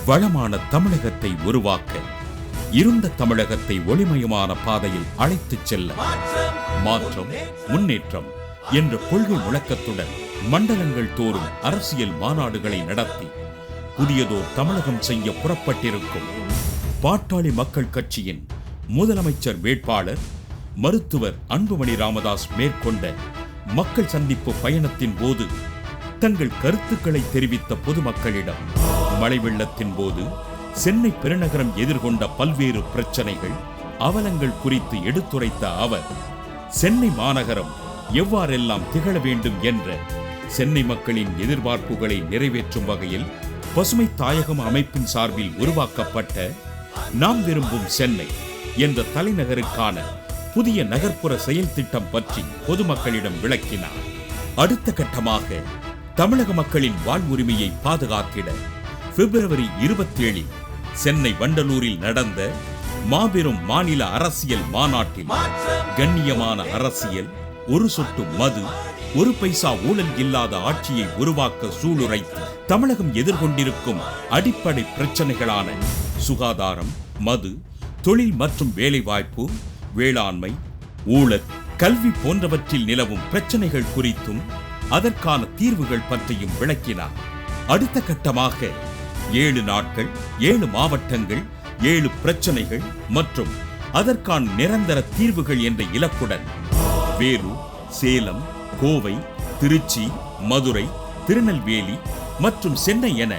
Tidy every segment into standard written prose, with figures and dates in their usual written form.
வளமான தமிழகத்தை உருவாக்க, இருண்ட தமிழகத்தை ஒளிமயமான பாதையில் அழைத்துச் செல்ல மாற்றம் முன்னேற்றம் என்ற கொள்கை முழக்கத்துடன் மண்டலங்கள் தோறும் அரசியல் மாநாடுகளை நடத்தி புதியதோர் தமிழகம் செய்ய புறப்பட்டிருக்கும் பாட்டாளி மக்கள் கட்சியின் முதலமைச்சர் வேட்பாளர் மருத்துவர் அன்புமணி ராமதாஸ் மேற்கொண்ட மக்கள் சந்திப்பு பயணத்தின் போது தங்கள் கருத்துக்களை தெரிவித்த பொதுமக்களிடம் மழை வெள்ளத்தின் போது சென்னை பெருநகரம் எதிர்கொண்ட பல்வேறு பிரச்சனைகள், அவலங்கள் குறித்து எடுத்துரைத்த அவர், சென்னை மாநகரம் எவ்வாறெல்லாம் திகழ வேண்டும் என்ற சென்னை மக்களின் எதிர்பார்ப்புகளை நிறைவேற்றும் வகையில் பசுமை தாயகம் அமைப்பின் சார்பில் உருவாக்கப்பட்ட நாம் விரும்பும் சென்னை என்ற தலைநகருக்கான புதிய நகர்ப்புற செயல் திட்டம் பற்றி பொதுமக்களிடம் விளக்கினார். அடுத்த கட்டமாக தமிழக மக்களின் வாழ்வுரிமையை பாதுகாத்திட பிப்ரவரி 27 சென்னை வண்டலூரில் நடந்த மாபெரும் மாநில அரசியல் மாநாட்டில் கண்ணியமான அரசியல், ஒரு சொட்டு மது, ஒரு பைசா ஊழல் இல்லாத ஆட்சியை உருவாக்க சூளுரைத்து தமிழகம் எதிர்கொண்டிருக்கும் அடிப்படை பிரச்சனைகளான சுகாதாரம், மது, தொழில் மற்றும் வேலைவாய்ப்பு, வேளாண்மை, ஊழல், கல்வி போன்றவற்றில் நிலவும் பிரச்சனைகள் குறித்தும் அதற்கான தீர்வுகள் பற்றியும் விளக்கினார். அடுத்த கட்டமாக 7 நாட்கள் 7 மாவட்டங்கள் 7 பிரச்சனைகள் மற்றும் அதற்கான நிரந்தர தீர்வுகள் என்ற இலக்குடன் வேலூர், சேலம், கோவை, திருச்சி, மதுரை, திருநெல்வேலி மற்றும் சென்னை என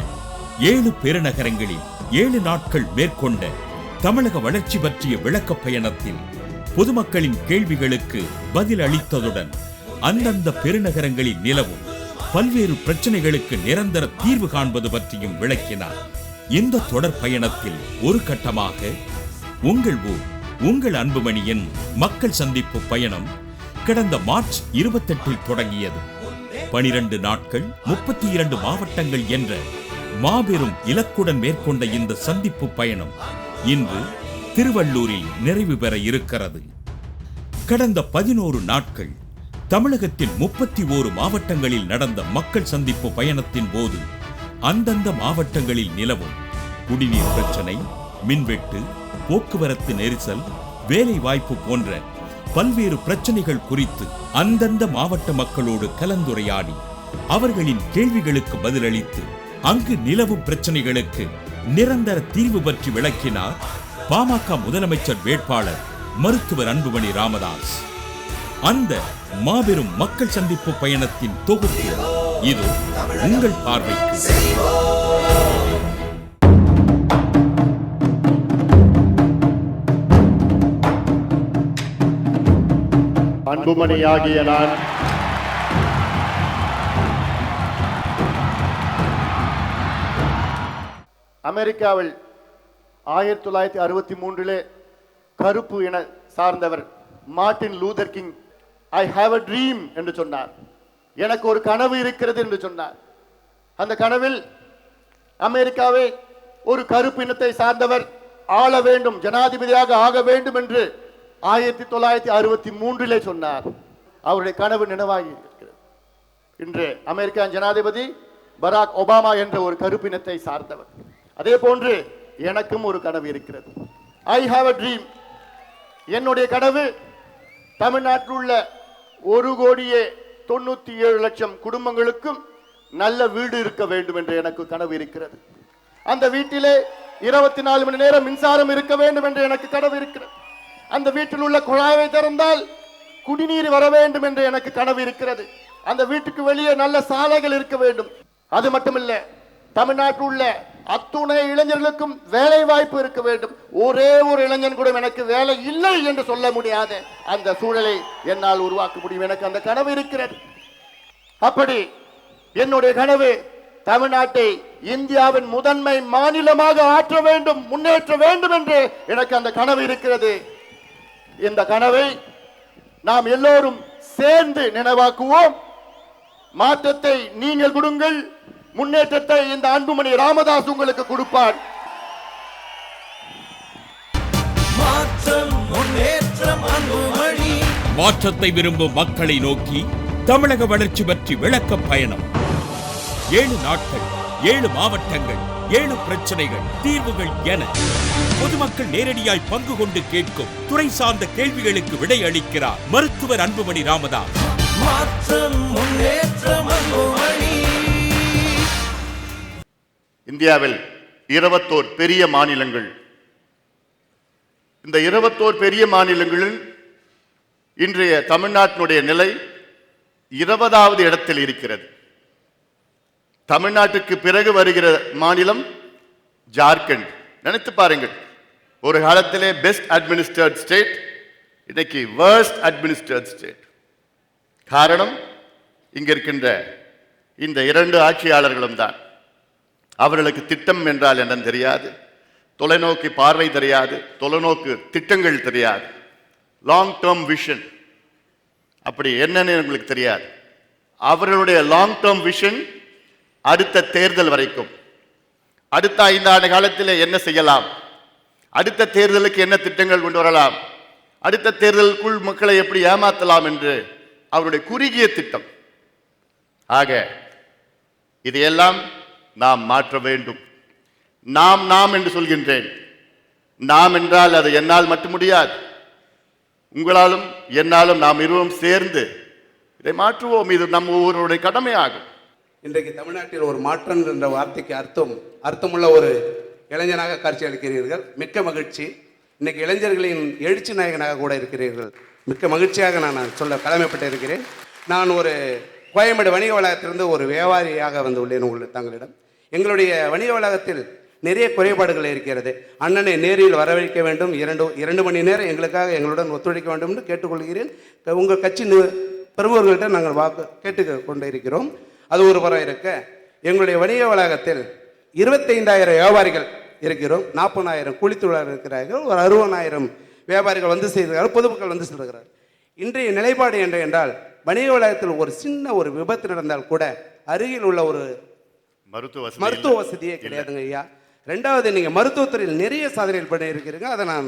7 பெருநகரங்களில் 7 நாட்கள் மேற்கொண்ட தமிழக வளர்ச்சி பற்றிய விளக்க பயணத்தில் பொதுமக்களின் கேள்விகளுக்கு பதில் அளித்ததுடன் அந்தந்த பெருநகரங்களில் நிலவும் பல்வேறு பிரச்சனைகளுக்கு நிரந்தர தீர்வு காண்பது பற்றியும் விளக்கினார். இந்த தொடர் பயணத்தில் ஒரு கட்டமாக உங்கள் ஊர் உங்கள் அன்புமணியின் மக்கள் சந்திப்பு பயணம் கடந்த மார்ச் 28 தொடங்கியது. 12 நாட்கள் 32 மாவட்டங்கள் என்ற மாபெரும் இலக்குடன் மேற்கொண்ட இந்த சந்திப்பு பயணம் இன்று திருவள்ளூரில் நிறைவு பெற இருக்கிறது. கடந்த 11 நாட்கள் தமிழகத்தின் 31 மாவட்டங்களில் நடந்த மக்கள் சந்திப்பு பயணத்தின் போது அந்தந்த மாவட்டங்களில் நிலவும் குடிநீர் பிரச்சனை, மின்வெட்டு, போக்குவரத்து நெரிசல், வேலை வாய்ப்பு போன்ற பல்வேறு பிரச்சனைகள் குறித்து அந்தந்த மாவட்ட மக்களோடு கலந்துரையாடி அவர்களின் கேள்விகளுக்கு பதிலளித்து அங்கு நிலவும் பிரச்சனைகளுக்கு நிரந்தர தீர்வு பற்றி விளக்கினார் பாமக முதலமைச்சர் வேட்பாளர் மருத்துவர் அன்புமணி ராமதாஸ். அந்த மாபெரும் மக்கள் சந்திப்பு பயணத்தின் தொகுப்பு இது உங்கள் பார்வைக்கு. அன்புமணியாகிய நான் அமெரிக்காவில் 1963 கருப்பு என சார்ந்தவர் Martin Luther king I have a dream என்று சொன்னார். எனக்கு ஒரு கனவு இருக்கிறது என்று சொன்னார். அந்த கனவில் அமெரிக்காவை ஒரு கருப்பு இனத்தை சார்ந்தவர் ஆள வேண்டும், ஜனாதிபதியாக ஆக வேண்டும் என்று 1963 சொன்னார். அவருடைய கனவு நினைவாகி இருக்கிறது. இன்று அமெரிக்கா ஜனாதிபதி பராக் ஒபாமா என்ற ஒரு கருப்பு இனத்தை சார்ந்தவர். அதே போன்று எனக்கும் ஒரு கனவு இருக்கிறது. I have a dream. என்னுடைய கனவு தமிழ்நாட்டில் உள்ள 1,97,00,000 குடும்பங்களுக்கும் நல்ல வீடு இருக்க வேண்டும் என்று எனக்கு கனவு இருக்கிறது. அந்த வீட்டிலே 24 மணி நேரம் மின்சாரம் இருக்க வேண்டும் என்று எனக்கு கனவு இருக்கிறது. அந்த வீட்டில் உள்ள குழாயை திறந்தால் குடிநீர் வர வேண்டும் என்று எனக்கு கனவு இருக்கிறது. அந்த வீட்டுக்கு வெளியே நல்ல சாலைகள் இருக்க வேண்டும். அது மட்டுமில்ல, தமிழ்நாட்டில் உள்ள அத்துணை இளைஞர்களுக்கும் வேலை வாய்ப்பு இருக்க வேண்டும். ஒரே ஒரு இளைஞன் கூட எனக்கு வேலை இல்லை என்று சொல்ல முடியாத அந்த சூழலை என்னால் உருவாக்க முடியும். எனக்கு அந்த கனவு இருக்கிறது. அப்படி என்னுடைய கனவு தமிழ்நாட்டை இந்தியாவின் முதன்மை மாநிலமாக ஆற்ற வேண்டும், முன்னேற்ற வேண்டும் என்று எனக்கு அந்த கனவு இருக்கிறது. இந்த கனவை நாம் எல்லோரும் சேர்ந்து நினைவாக்குவோம். மாற்றத்தை நீங்கள் கொடுங்கள், முன்னேற்றத்தை இந்த அன்புமணி ராமதாஸ் உங்களுக்கு கொடுப்பார். மாற்றத்தை விரும்பும் மக்களை நோக்கி தமிழக வளர்ச்சி பற்றி விளக்க பயணம். 7 நாட்கள் 7 மாவட்டங்கள் ஏழு பிரச்சனைகள், தீர்வுகள் என பொதுமக்கள் நேரடியாய் பங்கு கொண்டு கேட்கும் துறை சார்ந்த கேள்விகளுக்கு விடை அளிக்கிறார் மருத்துவர் அன்புமணி ராமதாஸ். மாற்றம், முன்னேற்றம், அன்புமணி. இந்தியாவில் 21 பெரிய மாநிலங்கள். இந்த 21 பெரிய மாநிலங்களில் இன்றைய தமிழ்நாட்டினுடைய நிலை 20வது இடத்தில் இருக்கிறது. தமிழ்நாட்டுக்கு பிறகு வருகிற மாநிலம் ஜார்க்கண்ட். நினைத்து பாருங்கள், ஒரு காலத்திலே பெஸ்ட் அட்மினிஸ்ட்ரேட் ஸ்டேட், இன்னைக்கு வேர்ஸ்ட் அட்மினிஸ்ட்ரேட் ஸ்டேட். காரணம், இங்க இருக்கின்ற இந்த 2 ஆட்சியாளர்களும் தான். அவர்களுக்கு திட்டம் என்றால் என்னன்னு தெரியாது, தொலைநோக்கி பார்வை தெரியாது, தொலைநோக்கு திட்டங்கள் தெரியாது, லாங் டேர்ம் விஷன் அப்படி என்னன்னு உங்களுக்கு தெரியாது. அவர்களுடைய லாங் டேர்ம் விஷன் அடுத்த தேர்தல் வரைக்கும், அடுத்த 5 ஆண்டு காலத்தில் என்ன செய்யலாம், அடுத்த தேர்தலுக்கு என்ன திட்டங்கள் கொண்டு வரலாம், அடுத்த தேர்தலுக்குள் மக்களை எப்படி ஏமாற்றலாம் என்று அவருடைய குறுகிய திட்டம். ஆக இதையெல்லாம் நாம் மாற்ற வேண்டும். நாம் என்று சொல்கின்றேன். நாம் என்றால் அது என்னால் மட்டும் முடியாது, உங்களாலும் என்னாலும் நாம் இருவரும் சேர்ந்து இதை மாற்றுவோம். இது நம்ம ஒவ்வொருவருடைய கடமையாகும். இன்றைக்கு தமிழ்நாட்டில் ஒரு மாற்றம் என்ற வார்த்தைக்கு அர்த்தமுள்ள ஒரு இளைஞனாக காட்சி அளிக்கிறீர்கள். மிக்க மகிழ்ச்சி. இன்னைக்கு இளைஞர்களின் எழுச்சி நாயகனாக கூட இருக்கிறீர்கள். மிக்க மகிழ்ச்சியாக நான் சொல்ல கடமைப்பட்டு இருக்கிறேன். நான் ஒரு கோயம்பேடு வணிக வளாகத்திலிருந்து ஒரு வியாபாரியாக வந்து உள்ளேன் தங்களிடம். எங்களுடைய வணிக வளாகத்தில் நிறைய குறைபாடுகள் இருக்கிறது. அண்ணனை நேரில் வரவழைக்க வேண்டும். 2 மணி நேரம் எங்களுக்காக எங்களுடன் ஒத்துழைக்க வேண்டும் என்று கேட்டுக்கொள்கிறேன். உங்கள் கட்சி பிரமுகர்கள்ட்ட நாங்கள் கேட்டு கொண்டு இருக்கிறோம். அது ஒரு புறம் இருக்க, எங்களுடைய வணிக வளாகத்தில் 25,000 வியாபாரிகள் இருக்கிறோம். 40,000 கூலித்தொழிலாளர்கள் இருக்கிறார்கள். ஒரு 60,000 வியாபாரிகள் வந்து செய்கிறார்கள், பொதுமக்கள் வந்து செல்கிறார்கள். இன்றைய நிலைப்பாடு என்ன என்றால், வணிக வளாகத்தில் ஒரு சின்ன ஒரு விபத்து நடந்தால் கூட அருகில் உள்ள ஒரு மருத்துவ வசதியே கிடையாதுங்க ஐயா. 2வது, நீங்கள் மருத்துவத்துறையில் நிறைய சாதனைகள் பண்ணி இருக்கிறீங்க. அதை நான்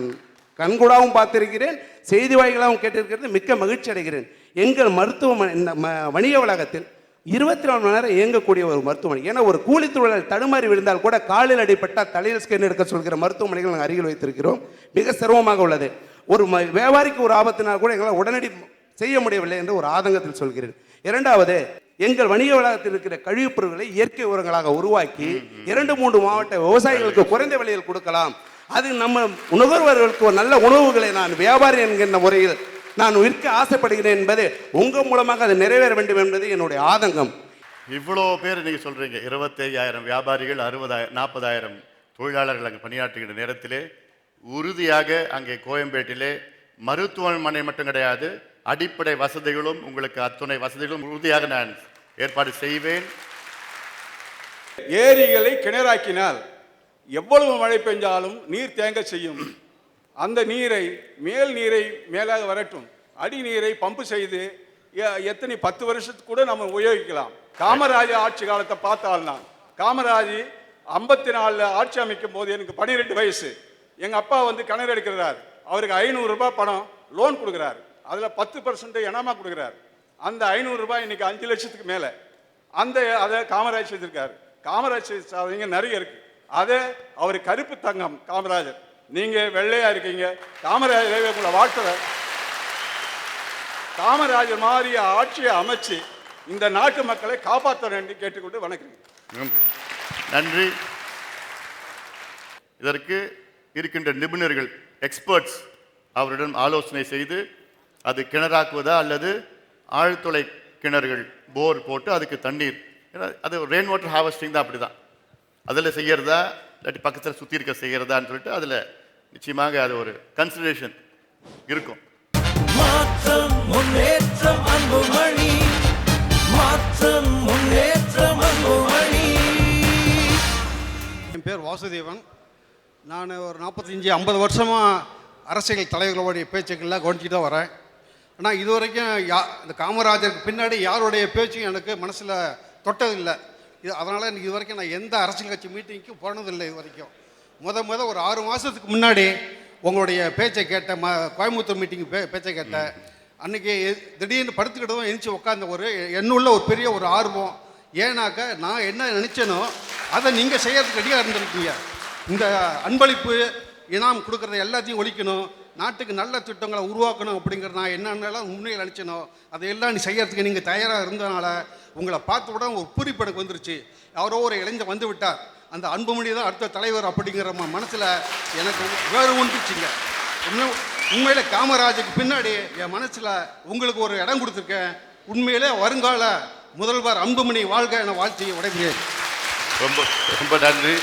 கண்கூடாகவும் பார்த்திருக்கிறேன், செய்தி வாயிலாகவும் கேட்டிருக்கிறது. மிக்க மகிழ்ச்சி அடைகிறேன். எங்கள் மருத்துவமனை இந்த வணிக வளாகத்தில் 24 மணி நேரம் இயங்கக்கூடிய ஒரு மருத்துவமனை. ஏன்னா ஒரு கூலித்தொழிலாளர் தடுமாறி விழுந்தால் கூட காலில் அடிப்பட்டால் தலையில் ஸ்கேன் எடுக்க சொல்கிற மருத்துவமனைகள் நாங்கள் அருகில் வைத்திருக்கிறோம். மிக சிரமமாக உள்ளது. ஒரு வியாபாரிக்கு ஒரு ஆபத்தினால் கூட எங்களால் உடனடி செய்ய முடியவில்லை என்று ஒரு ஆதங்கத்தில் சொல்கிறேன். 2வது, எங்கள் வணிக வளாகத்தில் இருக்கிற கழிவுப் பொருட்களை இயற்கை உரங்களாக உருவாக்கி 2-3 மாவட்ட விவசாயிகளுக்கு குறைந்த விலையில் கொடுக்கலாம். அது நம்ம நுகர்வோர்களுக்கு ஒரு நல்ல உணவுகளை நான் வியாபாரி என்கின்ற முறையில் நான் விற்க ஆசைப்படுகிறேன் என்பது உங்கள் மூலமாக அது நிறைவேற வேண்டும் என்பது என்னுடைய ஆதங்கம். இவ்வளோ பேர் நீங்கள் சொல்கிறீங்க, 25,000 வியாபாரிகள், 40,000 தொழிலாளர்கள் அங்கே பணியாற்றுகின்ற நேரத்திலே உறுதியாக அங்கே கோயம்பேட்டிலே மருத்துவமனை மட்டும் கிடையாது, அடிப்படை வசதிகளும் உங்களுக்கு அத்துணை வசதிகளும் உறுதியாக நான் ஏற்பாடு செய்வேன். ஏரிகளை கிணறாக்கினால் எவ்வளவு மழை பெஞ்சாலும் நீர் தேங்க செய்யும். அந்த நீரை மேல் நீரை மேலாக வரட்டும், அடி நீரை பம்பு செய்து எத்தனை 10 வருஷத்துக்கு கூட நம்ம உபயோகிக்கலாம். காமராஜ் ஆட்சி காலத்தை பார்த்தால், நான் காமராஜ் 54 ஆட்சி அமைக்கும் போது எனக்கு 12 வயசு. எங்கள் அப்பா வந்து கிணறு எடுக்கிறார். அவருக்கு 500 ரூபாய் பணம் லோன் கொடுக்குறாரு. அதில் 10% இனமாக கொடுக்குறாரு. அந்த 500 ரூபாய் இன்னைக்கு 5 லட்சத்துக்கு மேலே. அதை காமராஜ் செய்திருக்காரு. காமராஜ் சாதனைங்க நிறைய இருக்கு. அதை அவர் கருப்பு தங்கம் காமராஜர். நீங்க வெள்ளையா இருக்கீங்க. காமராஜர் உங்களை வாழ்த்துற. காமராஜர் மாதிரி ஆட்சியை அமைச்சு இந்த நாட்டு மக்களை காப்பாற்ற வேண்டும் கேட்டுக்கொண்டு வணக்கம். நன்றி. இதற்கு இருக்கின்ற நிபுணர்கள், எக்ஸ்பர்ட்ஸ், அவருடன் ஆலோசனை செய்து அது கிணறாக்குவதா அல்லது ஆழ்துளை கிணறுகள் போர் போட்டு அதுக்கு தண்ணீர், அது ரெயின் வாட்டர் ஹார்வெஸ்டிங் தான், அப்படி தான் அதில் செய்கிறதா இல்லாட்டி பக்கத்தில் சுற்றி இருக்க செய்கிறதான்னு சொல்லிட்டு அதில் நிச்சயமாக அது ஒரு கன்சிடரேஷன் இருக்கும். மாற்றம், முன்னேற்றம், அன்புமணி. மாற்றம், முன்னேற்றம், அன்புமணி. என் பேர் வாசுதேவன். நான் ஒரு 45-50 வருஷமாக அரசியல் தலைவர்களுடைய பேச்சுக்கள்லாம் கவனிச்சுட்டு தான் வரேன். ஆனால் இது வரைக்கும் இந்த காமராஜருக்கு பின்னாடி யாருடைய பேச்சும் எனக்கு மனசில் தொட்டதில்லை. அதனால் இது வரைக்கும் நான் எந்த அரசியல் கட்சி மீட்டிங்க்கும் போனதில்லை. இது வரைக்கும் ஒரு 6 மாதத்துக்கு முன்னாடி உங்களுடைய பேச்சை கேட்டேன். கோயம்புத்தூர் மீட்டிங் பேச்சை கேட்டேன். அன்றைக்கி திடீர்னு படுத்துக்கிட்டதும் எழுந்துச்சி உட்காந்த என்னுள்ள ஒரு பெரிய ஒரு ஆர்வம். ஏன்னாக்க நான் என்ன நினச்சேனோ அதை நீங்கள் செய்யறதுக்கு ரெடியாக இருந்திருக்கீங்க. இந்த அன்பளிப்பு இனாம் கொடுக்குறத எல்லாத்தையும் ஒழிக்கணும், நாட்டுக்கு நல்ல திட்டங்களை உருவாக்கணும் அப்படிங்கிறது நான் என்னென்னலாம் உண்மையில் நினச்சனோ அதையெல்லாம் நீ செய்யறதுக்கு நீங்கள் தயாராக இருந்ததுனால உங்களை பார்த்து விட ஒரு பூரிப்பு எனக்கு வந்துருச்சு. யாரோ ஒரு இளைஞர் வந்து விட்டார், அந்த அன்புமணி தான் அடுத்த தலைவர் அப்படிங்கிற மனசில் எனக்கு வேறு ஒன்றுச்சுங்க. உண்மையிலே காமராஜுக்கு பின்னாடி என் மனசில் உங்களுக்கு ஒரு இடம் கொடுத்துருக்கேன். உண்மையிலே வருங்கால முதல்வர் அன்புமணி வாழ்க என வாழ்த்தி உடைக்கிறேன். ரொம்ப ரொம்ப நன்றி.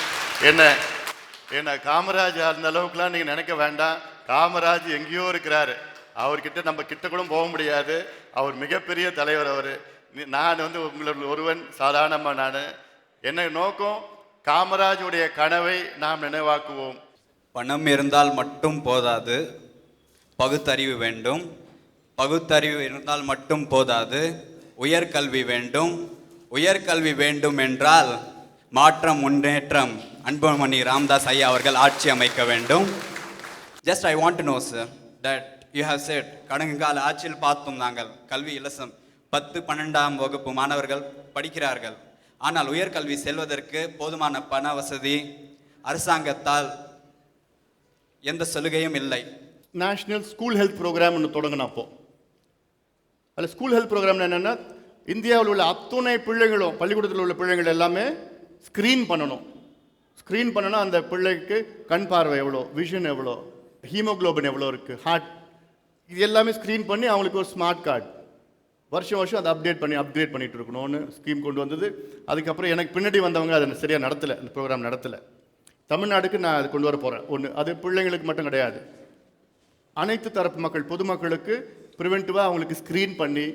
என்ன காமராஜ் அந்த அளவுக்குலாம் நீங்கள் நினைக்க வேண்டாம். காமராஜ் எங்கேயோ இருக்கிறாரு, அவர்கிட்ட நம்ம கிட்ட கூட போக முடியாது. அவர் மிகப்பெரிய தலைவர். அவர் நான் வந்து உங்களில் ஒருவன், சாதாரணமாக நான். என்ன நோக்கம், காமராஜுடைய கனவை நாம் நினைவாக்குவோம். பணம் இருந்தால் மட்டும் போதாது, பகுத்தறிவு வேண்டும். பகுத்தறிவு இருந்தால் மட்டும் போதாது, உயர்கல்வி வேண்டும். உயர்கல்வி வேண்டும் என்றால் மாற்றம், முன்னேற்றம். அன்புமணி ராமதாஸ் ஐயா அவர்கள் ஆட்சி அமைக்க வேண்டும். Just I want to know sir that you have said, கடந்த கால ஆட்சியில் பார்த்தோம் நாங்கள் கல்வி இலவசம் 10-12ஆம் வகுப்பு மாணவர்கள் படிக்கிறார்கள். ஆனால் உயர்கல்வி செல்வதற்கு போதுமான பண வசதி அரசாங்கத்தால் எந்த சலுகையும் இல்லை. நேஷ்னல் ஸ்கூல் ஹெல்த் ப்ரோக்ராம் ஒன்று தொடங்கினப்போ, அதில் ஸ்கூல் ஹெல்த் ப்ரோக்ராம் என்னென்னா, இந்தியாவில் உள்ள அத்துணை பிள்ளைகளும், பள்ளிக்கூடத்தில் உள்ள பிள்ளைகள் எல்லாமே ஸ்க்ரீன் பண்ணணும். ஸ்க்ரீன் பண்ணணும். அந்த பிள்ளைக்கு கண் பார்வை எவ்வளோ, விஷன் எவ்வளோ, ஹீமோக்ளோபின் எவ்வளோ இருக்குது, ஹார்ட், இது எல்லாமே ஸ்க்ரீன் பண்ணி அவங்களுக்கு ஒரு ஸ்மார்ட் கார்டு வருஷம் வருஷம் அதை அப்டேட் பண்ணிகிட்டு இருக்கணும்னு ஸ்கீம் கொண்டு வந்தது. அதுக்கப்புறம் எனக்கு பின்னாடி வந்தவங்க அதை சரியாக நடத்தலை, அந்த ப்ரோக்ராம் நடத்தலை. தமிழ்நாடுக்கு நான் அது கொண்டு வர போகிறேன். ஒன்று, அது பிள்ளைங்களுக்கு மட்டும் கிடையாது, அனைத்து தரப்பு மக்கள், பொதுமக்களுக்கு ப்ரிவென்டிவாக அவங்களுக்கு ஸ்க்ரீன் பண்ணி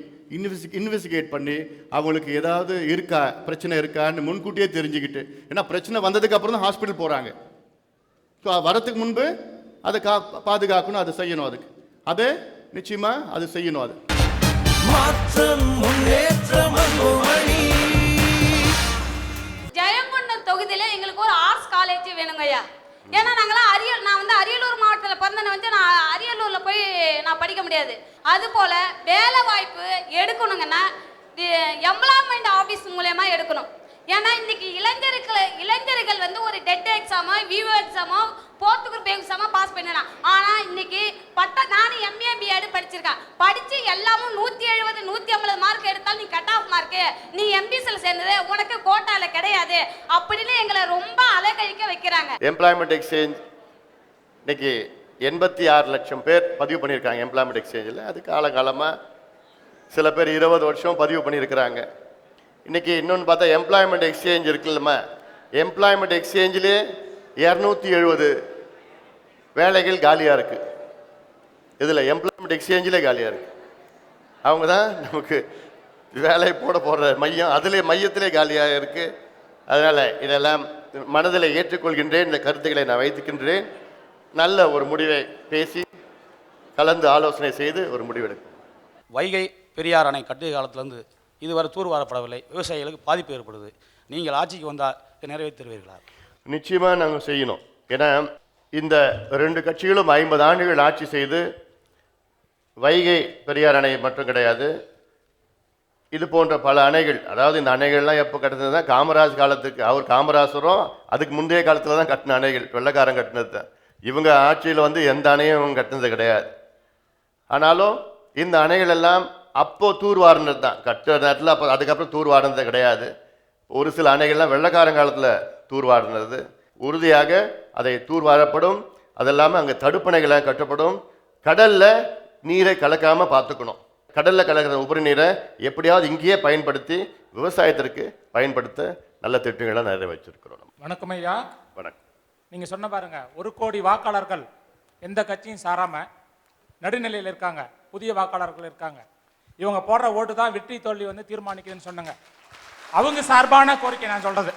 இன்வெஸ்டிகேட் பண்ணி அவங்களுக்கு ஏதாவது இருக்கா, பிரச்சனை இருக்கான்னு முன்கூட்டியே தெரிஞ்சுக்கிட்டு, ஏன்னா பிரச்சனை வந்ததுக்கு அப்புறம் தான் ஹாஸ்பிட்டல் போகிறாங்க. ஸோ வரத்துக்கு முன்பு அதை பாதுகாக்கணும், அதை செய்யணும். அதை நிச்சயமாக அது செய்யணும். அது மாற்றம் முன்னேற்றம் அன்புமணி. ஜெயங்கொண்டம் தொகுதியில எங்களுக்கு ஒரு ஆர்ட்ஸ் காலேஜ் வேணுங்க ஐயா. ஏன்னா நாங்களாம் நான் வந்து அரியலூர் மாவட்டத்தில் பிறந்தன வந்து நான் அரியலூர்ல போய் நான் படிக்க முடியாது. அது போல வேலை வாய்ப்பு எடுக்கணுங்கன்னா எம்ப்ளாய்மெண்ட் ஆஃபீஸ் மூலமா எடுக்கணும். ஏன்னா இன்னைக்கு இளைஞர்கள் வந்து ஒரு டெட் எக்ஸாமோ, விவோ எக்ஸாமோ, போர்த் குரூப் எக்ஸாமோ பாஸ் பண்ணலாம். ஆனா இன்னைக்கு நானும் எம்ஏ பிஎட் படிச்சிருக்கேன். படிச்சு எல்லாமும் 170 150 மார்க் எடுத்தாலும் நீ கட் ஆஃப் மார்க், நீ எம்பிசில சேர்ந்தது, உனக்கு கோட்டால கிடையாது அப்படின்னு எங்களை ரொம்ப அலக்கழிக்க வைக்கிறாங்க. எம்ப்ளாய்மெண்ட் எக்ஸ்சேஞ்ச் இன்னைக்கு 86 லட்சம் பேர் பதிவு பண்ணியிருக்காங்க எம்ப்ளாய்மெண்ட் எக்ஸ்சேஞ்சில். அது காலகாலமாக சில பேர் 20 வருஷம் பதிவு பண்ணியிருக்கிறாங்க. இன்றைக்கி இன்னொன்று பார்த்தா எம்ப்ளாய்மெண்ட் எக்ஸ்சேஞ்ச் இருக்குல்லம்மா, எம்ப்ளாய்மெண்ட் எக்ஸ்சேஞ்சிலே 270 வேலைகள் காலியாக இருக்குது. இதில் எம்ப்ளாய்மெண்ட் எக்ஸ்சேஞ்சிலே காலியாக இருக்குது. அவங்க தான் நமக்கு வேலை போடுற மையம், அதிலே மையத்திலே காலியாக இருக்குது. அதனால் இதெல்லாம் மனதில் ஏற்றுக்கொள்கின்றேன். இந்த கருத்துக்களை நான் வைத்துக்கின்றேன். நல்ல ஒரு முடிவை பேசி கலந்து ஆலோசனை செய்து ஒரு முடிவெடுக்கும். வைகை பெரியார் அணை கட்டிய காலத்திலேருந்து இதுவரை தூர்வாரப்படவில்லை. விவசாயிகளுக்கு பாதிப்பு ஏற்படுது. நீங்கள் ஆட்சிக்கு வந்தால் நிறைவேற்றுவீர்களா? நிச்சயமாக நாங்கள் செய்யணும். ஏன்னா இந்த 2 கட்சிகளும் 50 ஆண்டுகள் ஆட்சி செய்து, வைகை பெரியார் அணை மட்டும் கிடையாது, இது போன்ற பல அணைகள், அதாவது இந்த அணைகள்லாம் எப்போ கட்டினது தான் காமராஜ் காலத்துக்கு, அவர் காமராஜரும் அதுக்கு முந்தைய காலத்தில் தான் கட்டின அணைகள், வெள்ளைக்காரன் கட்டினது தான். இவங்க ஆட்சியில் வந்து எந்த அணையும் கட்டினது கிடையாது. ஆனாலும் இந்த அணைகள் எல்லாம் அப்போது தூர்வாரினது தான், கட்டுற நேரத்தில். அப்போ அதுக்கப்புறம் தூர்வாரினது கிடையாது. ஒரு சில அணைகள்லாம் வெள்ளைக்காரங்காலத்தில் தூர்வாரினது. உறுதியாக அதை தூர்வாரப்படும். அதெல்லாமல் அங்கே தடுப்பணைகளாக கட்டப்படும். கடலில் நீரை கலக்காமல் பார்த்துக்கணும். கடலில் கலக்கிற உபரி நீரை எப்படியாவது இங்கேயே பயன்படுத்தி விவசாயத்திற்கு பயன்படுத்த நல்ல திட்டங்களை நிறைவேற்றிருக்கிறோம். வணக்கம் ஐயா. வணக்கம். நீங்கள் சொன்ன பாருங்க, 1 கோடி வாக்காளர்கள் எந்த கட்சியும் சாராமல் நடுநிலையில் இருக்காங்க, புதிய வாக்காளர்கள் இருக்காங்க. இவங்க போடுற ஓட்டு தான் வெற்றி தோல்வி வந்து தீர்மானிக்குதுன்னு சொன்னாங்க. அவங்க சார்பான கோரிக்கை நான் சொல்கிறது.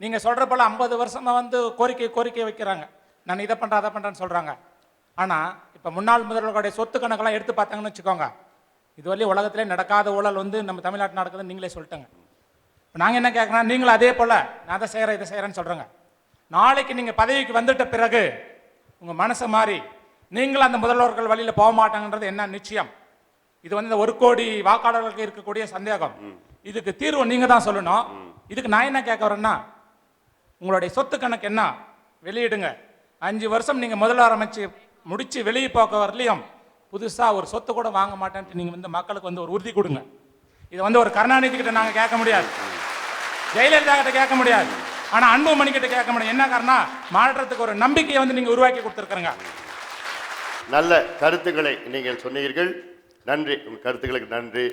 நீங்கள் சொல்கிற போல் 50 வருஷமாக வந்து கோரிக்கை வைக்கிறாங்க. நான் இதை பண்ணுறேன் அதை பண்ணுறேன்னு சொல்கிறாங்க. ஆனால் இப்போ முன்னாள் முதல்வர்களுடைய சொத்து கணக்கெல்லாம் எடுத்து பார்த்தாங்கன்னு வச்சுக்கோங்க, இதுவரையும் உலகத்திலே நடக்காத ஊழல் வந்து நம்ம தமிழ்நாட்டில் நடக்குதுன்னு நீங்களே சொல்லிட்டேங்க. இப்போ நாங்கள் என்ன கேட்குறோம், நீங்களும் அதே போல் நான் அதை செய்கிறேன் இதை செய்கிறேன்னு சொல்கிறேங்க. நாளைக்கு நீங்கள் பதவிக்கு வந்துட்ட பிறகு உங்கள் மனசை மாறி நீங்களும் அந்த முதல்வர்கள் வழியில் போக மாட்டாங்கன்றது என்ன நிச்சயம்? இது வந்து இந்த 1 கோடி வாக்காளர்களுக்கு இருக்கக்கூடிய சந்தேகம். இதுக்கு தீர்வு நீங்கள் தான் சொல்லணும். இதுக்கு நான் என்ன கேட்க வரேன்னா, உங்களுடைய சொத்து கணக்கு என்ன வெளியிடுங்க. 5 வருஷம் நீங்கள் முதல்வர் அமைச்சு முடித்து வெளியே போக்க வரலையும் புதுசாக ஒரு சொத்து கூட வாங்க மாட்டேன்ட்டு நீங்கள் வந்து மக்களுக்கு வந்து ஒரு உறுதி கொடுங்க. இதை வந்து ஒரு கருணாநிதி கிட்ட நாங்கள் கேட்க முடியாது, ஜெயலலிதா கிட்ட கேட்க முடியாது, ஆனால் அன்புமணி கிட்ட கேட்க முடியும். என்ன காரணம், மாற்றத்துக்கு ஒரு நம்பிக்கையை வந்து நீங்கள் உருவாக்கி கொடுத்துருக்குறங்க. நல்ல கருத்துக்களை நீங்கள் சொன்னீர்கள், நன்றி. உங்கள் கருத்துக்களுக்கு நன்றி.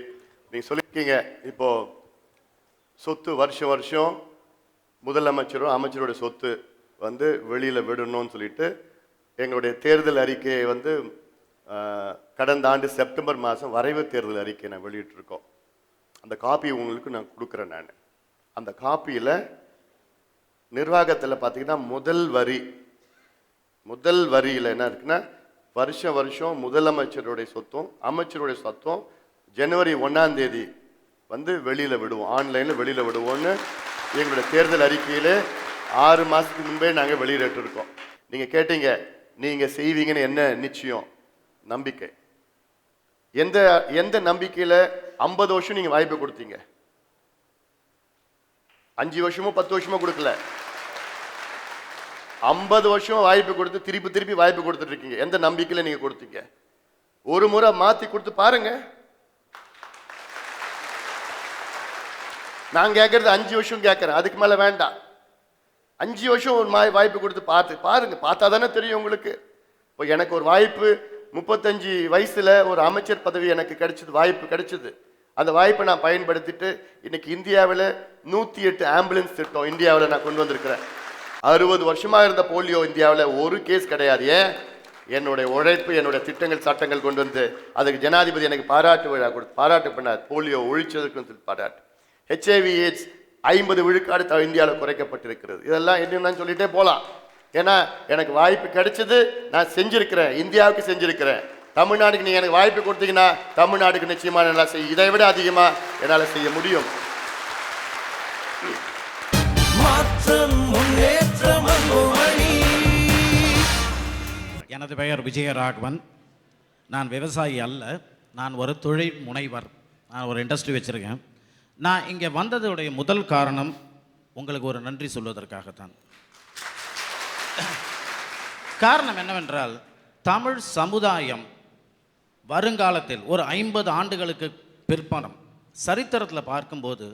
நீங்கள் சொல்லியிருக்கீங்க, இப்போ சொத்து வருஷம் வருஷம் முதலமைச்சரும் அமைச்சரோட சொத்து வந்து வெளியில் விடணும்னு சொல்லிட்டு எங்களுடைய தேர்தல் அறிக்கையை வந்து கடந்த ஆண்டு செப்டம்பர் மாதம் வரைவு தேர்தல் அறிக்கையை நான் வெளியிட்டிருக்கோம். அந்த காப்பி உங்களுக்கு நான் கொடுக்குறேன். நான் அந்த காப்பியில் நிர்வாகத்தில் பார்த்தீங்கன்னா முதல் வரியில் என்ன இருக்குன்னா, வருஷம் வருஷம் முதலமைச்சருடைய சொத்தும் அமைச்சருடைய சொத்தும் ஜனவரி 1ஆம் தேதி வந்து வெளியில் விடுவோம், ஆன்லைனில் வெளியில் விடுவோம்னு எங்களுடைய தேர்தல் அறிக்கையில் 6 மாதத்துக்கு முன்பே நாங்கள் வெளியிட்டிருக்கோம். நீங்கள் கேட்டீங்க, நீங்கள் செய்வீங்கன்னு என்ன நிச்சயம், நம்பிக்கை. எந்த நம்பிக்கையில் 50 வருஷம் நீங்கள் வாய்ப்பு கொடுத்தீங்க? 5 வருஷமோ 10 வருஷமோ கொடுக்கல, 50 வருஷம் வாய்ப்பு கொடுத்து திருப்பி வாய்ப்பு கொடுத்துட்டு இருக்கீங்க. எந்த நம்பிக்கையில் நீங்க கொடுத்தீங்க? ஒரு முறை மாத்தி கொடுத்து பாருங்க. நான் கேட்கறது 5 வருஷம் கேட்கறேன், அதுக்கு மேல வேண்டாம். 5 வருஷம் ஒரு வாய்ப்பு கொடுத்து பாருங்க, பார்த்தா தானே தெரியும் உங்களுக்கு. இப்போ எனக்கு ஒரு வாய்ப்பு 35 வயசுல ஒரு அமைச்சர் பதவி எனக்கு வாய்ப்பு கிடைச்சது. அந்த வாய்ப்பை நான் பயன்படுத்திட்டு இன்னைக்கு இந்தியாவில் 108 ஆம்புலன்ஸ் திட்டம் இந்தியாவில் நான் கொண்டு வந்திருக்கிறேன். 60 வருஷமா இருந்த போலியோ இந்தியாவில் ஒரு கேஸ் கிடையாது. ஏன்? என்னுடைய உழைப்பு, என்னுடைய திட்டங்கள், சட்டங்கள் கொண்டு வந்து அதுக்கு ஜனாதிபதி எனக்கு பாராட்டு பண்ணார். போலியோ ஒழிச்சதுக்கு பாராட்டு. HIV/AIDS 50 விழுக்காடு இந்தியாவில் குறைக்கப்பட்டிருக்கிறது. இதெல்லாம் என்னன்னு சொல்லிட்டே போகலாம். ஏன்னா எனக்கு வாய்ப்பு கிடைச்சது, நான் செஞ்சிருக்கிறேன், இந்தியாவுக்கு செஞ்சிருக்கிறேன். தமிழ்நாடுக்கு நீங்க எனக்கு வாய்ப்பு கொடுத்தீங்கன்னா தமிழ்நாடுக்கு நிச்சயமா நல்லா செய்ய, இதை விட அதிகமா என்னால் செய்ய முடியும். எனது பெயர் விஜயராகவன். நான் விவசாயி அல்ல, நான் ஒரு தொழில் முனைவர். நான் ஒரு இண்டஸ்ட்ரி வச்சுருக்கேன். நான் இங்கே வந்ததுடைய முதல் காரணம் உங்களுக்கு ஒரு நன்றி சொல்வதற்காகத்தான். காரணம் என்னவென்றால், தமிழ் சமுதாயம் வருங்காலத்தில் ஒரு 50 ஆண்டுகளுக்கு பிற்பனம் சரித்திரத்தில் பார்க்கும்போது